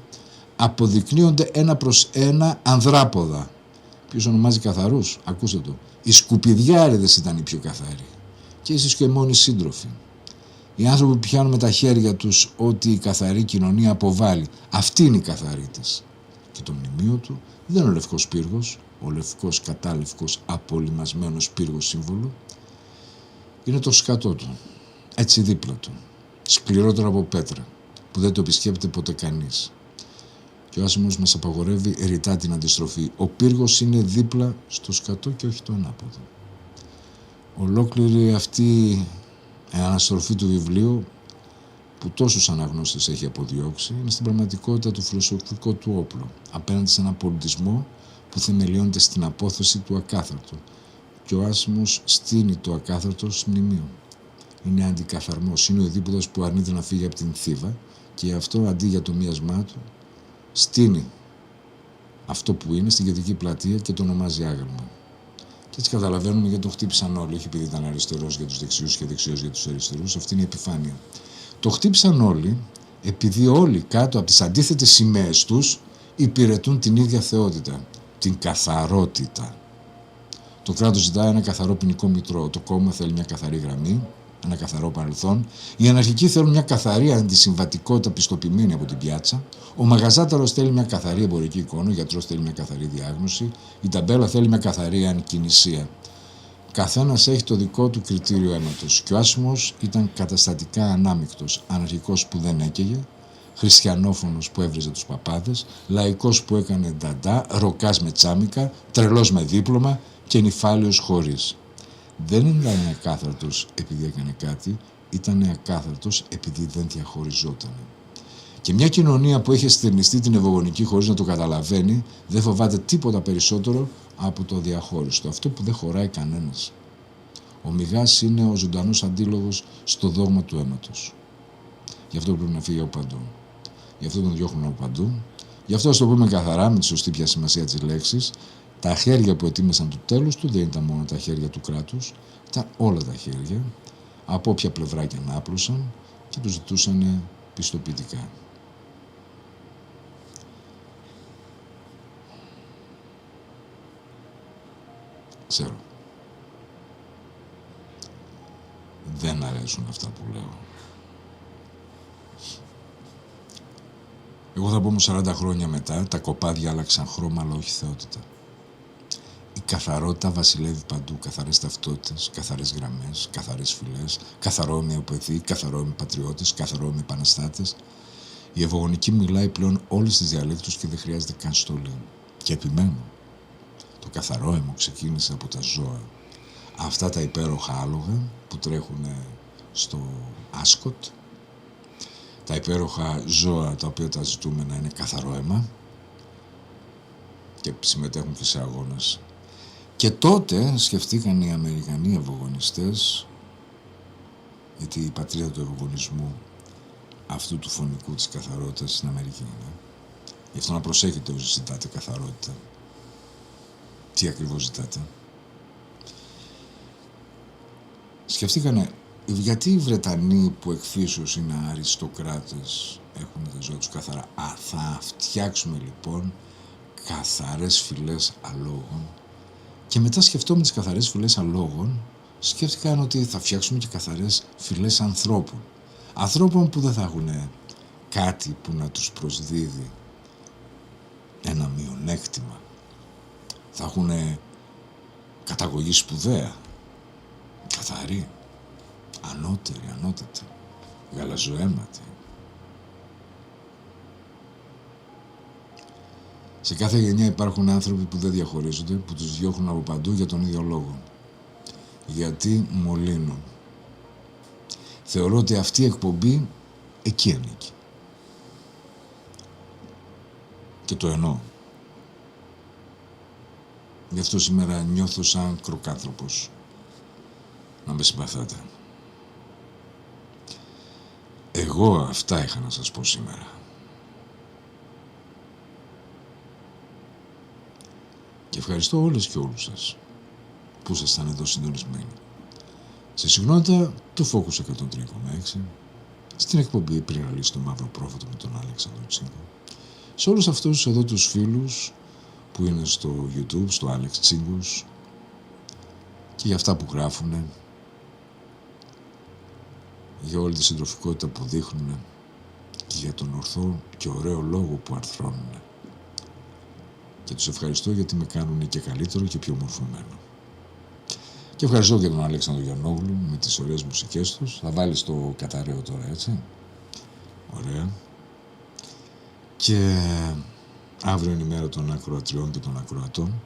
αποδεικνύονται ένα προς ένα ανδράποδα. Ποιος ονομάζει καθαρούς, ακούστε το. Οι σκουπιδιάριδες ήταν οι πιο καθαροί. Και ίσως και μόνοι σύντροφοι. Οι άνθρωποι που πιάνουν με τα χέρια τους ό,τι η καθαρή κοινωνία αποβάλλει. Αυτοί είναι οι καθαρίτες. Και το μνημείο του δεν είναι ο λευκός πύργος, ο λευκός κατάλευκος απολυμασμένος πύργος σύμβολο. Είναι το σκατό του, έτσι δίπλα του, σκληρότερο από πέτρα, που δεν το επισκέπτεται ποτέ κανείς. Και ο Άσιμος μας απαγορεύει ρητά την αντιστροφή. Ο πύργος είναι δίπλα στο σκατό και όχι το ανάποδο. Ολόκληρη αυτή η αναστροφή του βιβλίου που τόσους αναγνώστες έχει αποδιώξει είναι στην πραγματικότητα το φιλοσοφικό του όπλο απέναντι σε ένα πολιτισμό που θεμελιώνεται στην απόθεση του ακάθαρτου και ο Άσιμος στείνει το ακάθαρτο στο μνημείο. Είναι αντικαθαρμός, είναι ο ειδίποδας που αρνείται να φύγει από την θύβα και γι' αυτό αντί για το μίασμά του στείνει αυτό που είναι στην κεντρική πλατεία και το ονομάζει άγαλμα. Και έτσι καταλαβαίνουμε γιατί το χτύπησαν όλοι, όχι επειδή ήταν αριστερός για τους δεξιούς και δεξιός για τους αριστερούς. Αυτή είναι η επιφάνεια. Το χτύπησαν όλοι επειδή όλοι κάτω από τις αντίθετες σημαίες τους υπηρετούν την ίδια θεότητα, την καθαρότητα. Το κράτος ζητάει ένα καθαρό ποινικό μητρό, το κόμμα θέλει μια καθαρή γραμμή, ένα καθαρό παρελθόν, οι αναρχικοί θέλουν μια καθαρή αντισυμβατικότητα πιστοποιημένη από την πιάτσα, ο μαγαζάταρος θέλει μια καθαρή εμπορική εικόνα, ο γιατρός θέλει μια καθαρή διάγνωση, η ταμπέλα θέλει μια καθαρή ανκινησία. Καθένας έχει το δικό του κριτήριο αίματος και ο άσημος ήταν καταστατικά ανάμεικτος, αναρχικός που δεν έκαιγε, χριστιανόφωνος που έβριζε τους παπάδες, λαϊκός που έκανε νταντά, ροκάς με τσάμικα, τρελός με δίπλωμα και νυφάλιος χωρίς. Δεν ήταν ακάθαρτος επειδή έκανε κάτι, ήταν ακάθαρτος επειδή δεν διαχωριζόταν. Και μια κοινωνία που έχει εστερνιστεί την ευωγονική χωρίς να το καταλαβαίνει, δεν φοβάται τίποτα περισσότερο από το διαχώριστο, αυτό που δεν χωράει κανένας. Ο μηγάς είναι ο ζωντανός αντίλογος στο δόγμα του αίματος. Γι' αυτό πρέπει να φύγει από παντού. Γι' αυτό τον διώχνουν από παντού. Γι' αυτό ας το πούμε καθαρά, με τη σωστή πια σημασία της λέξης, τα χέρια που ετοίμασαν το τέλος του δεν ήταν μόνο τα χέρια του κράτους, ήταν όλα τα χέρια, από όποια πλευρά και να άπλωσαν και τους ζητούσαν πιστοποιητικά. Ξέρω. Δεν αρέσουν αυτά που λέω. Εγώ θα πω όμως 40 χρόνια μετά, τα κοπάδια άλλαξαν χρώμα, αλλά όχι θεότητα. Η καθαρότητα βασιλεύει παντού, καθαρές ταυτότητες, καθαρές γραμμές, καθαρές φυλές, καθαρόμοιοι οπαδοί, καθαρόμοιοι πατριώτες, καθαρόμοιοι επαναστάτες. Η ευωγονική μιλάει πλέον όλες τις διαλέκτους και δεν χρειάζεται καν στολή. Και επιμένω, το καθαρό αίμα ξεκίνησε από τα ζώα. Αυτά τα υπέροχα άλογα που τρέχουν στο Άσκοτ, τα υπέροχα ζώα τα οποία τα ζητούμε να είναι καθαρό αίμα και συμμετέχουν και σε αγώνες. Και τότε σκεφτήκαν οι Αμερικανοί ευωγονιστές, γιατί η πατρίδα του ευωγονισμού αυτού του φωνικού της καθαρότητας στην Αμερική είναι. Γι' αυτό να προσέχετε όσοι ζητάτε καθαρότητα. Τι ακριβώς ζητάτε. Σκεφτήκανε, γιατί οι Βρετανοί που εκφύσεως είναι αριστοκράτες έχουν τα ζώα τους καθαρά. Θα φτιάξουμε λοιπόν καθαρές φυλές αλόγων. Και μετά σκεφτόμουν τις καθαρές φυλές αλόγων, σκέφτηκαν ότι θα φτιάξουμε και καθαρές φυλές ανθρώπων. Ανθρώπων που δεν θα έχουν κάτι που να τους προσδίδει ένα μειονέκτημα. Θα έχουν καταγωγή σπουδαία, καθαρή, ανώτατη, γαλαζοαίματη. Σε κάθε γενιά υπάρχουν άνθρωποι που δεν διαχωρίζονται, που τους διώχνουν από παντού για τον ίδιο λόγο. Γιατί μολύνουν. Θεωρώ ότι αυτή η εκπομπή εκεί ανήκει. Και το εννοώ. Γι' αυτό σήμερα νιώθω σαν κροκάνθρωπος. Να με συμπαθάτε. Εγώ αυτά είχα να σας πω σήμερα. Και ευχαριστώ όλες και όλους σας που ήσασταν εδώ συντονισμένοι. Στη συχνότητα του Focus 103,6, στην εκπομπή πριν αλύσει το μαύρο πρόβατο με τον Αλέξανδρο Τσίγκο, σε όλους αυτούς εδώ τους φίλους που είναι στο YouTube, στο Άλεξ Τσίγκος, και για αυτά που γράφουνε, για όλη τη συντροφικότητα που δείχνουν και για τον ορθό και ωραίο λόγο που αρθρώνουν. Και τους ευχαριστώ γιατί με κάνουν και καλύτερο και πιο μορφωμένο. Και ευχαριστώ και τον Αλέξανδρο Γιαννόγλου με τις ωραίες μουσικές τους. Θα βάλεις το καταραίω τώρα, έτσι. Ωραία. Και αύριο είναι η μέρα των ακροατριών και των ακροατών.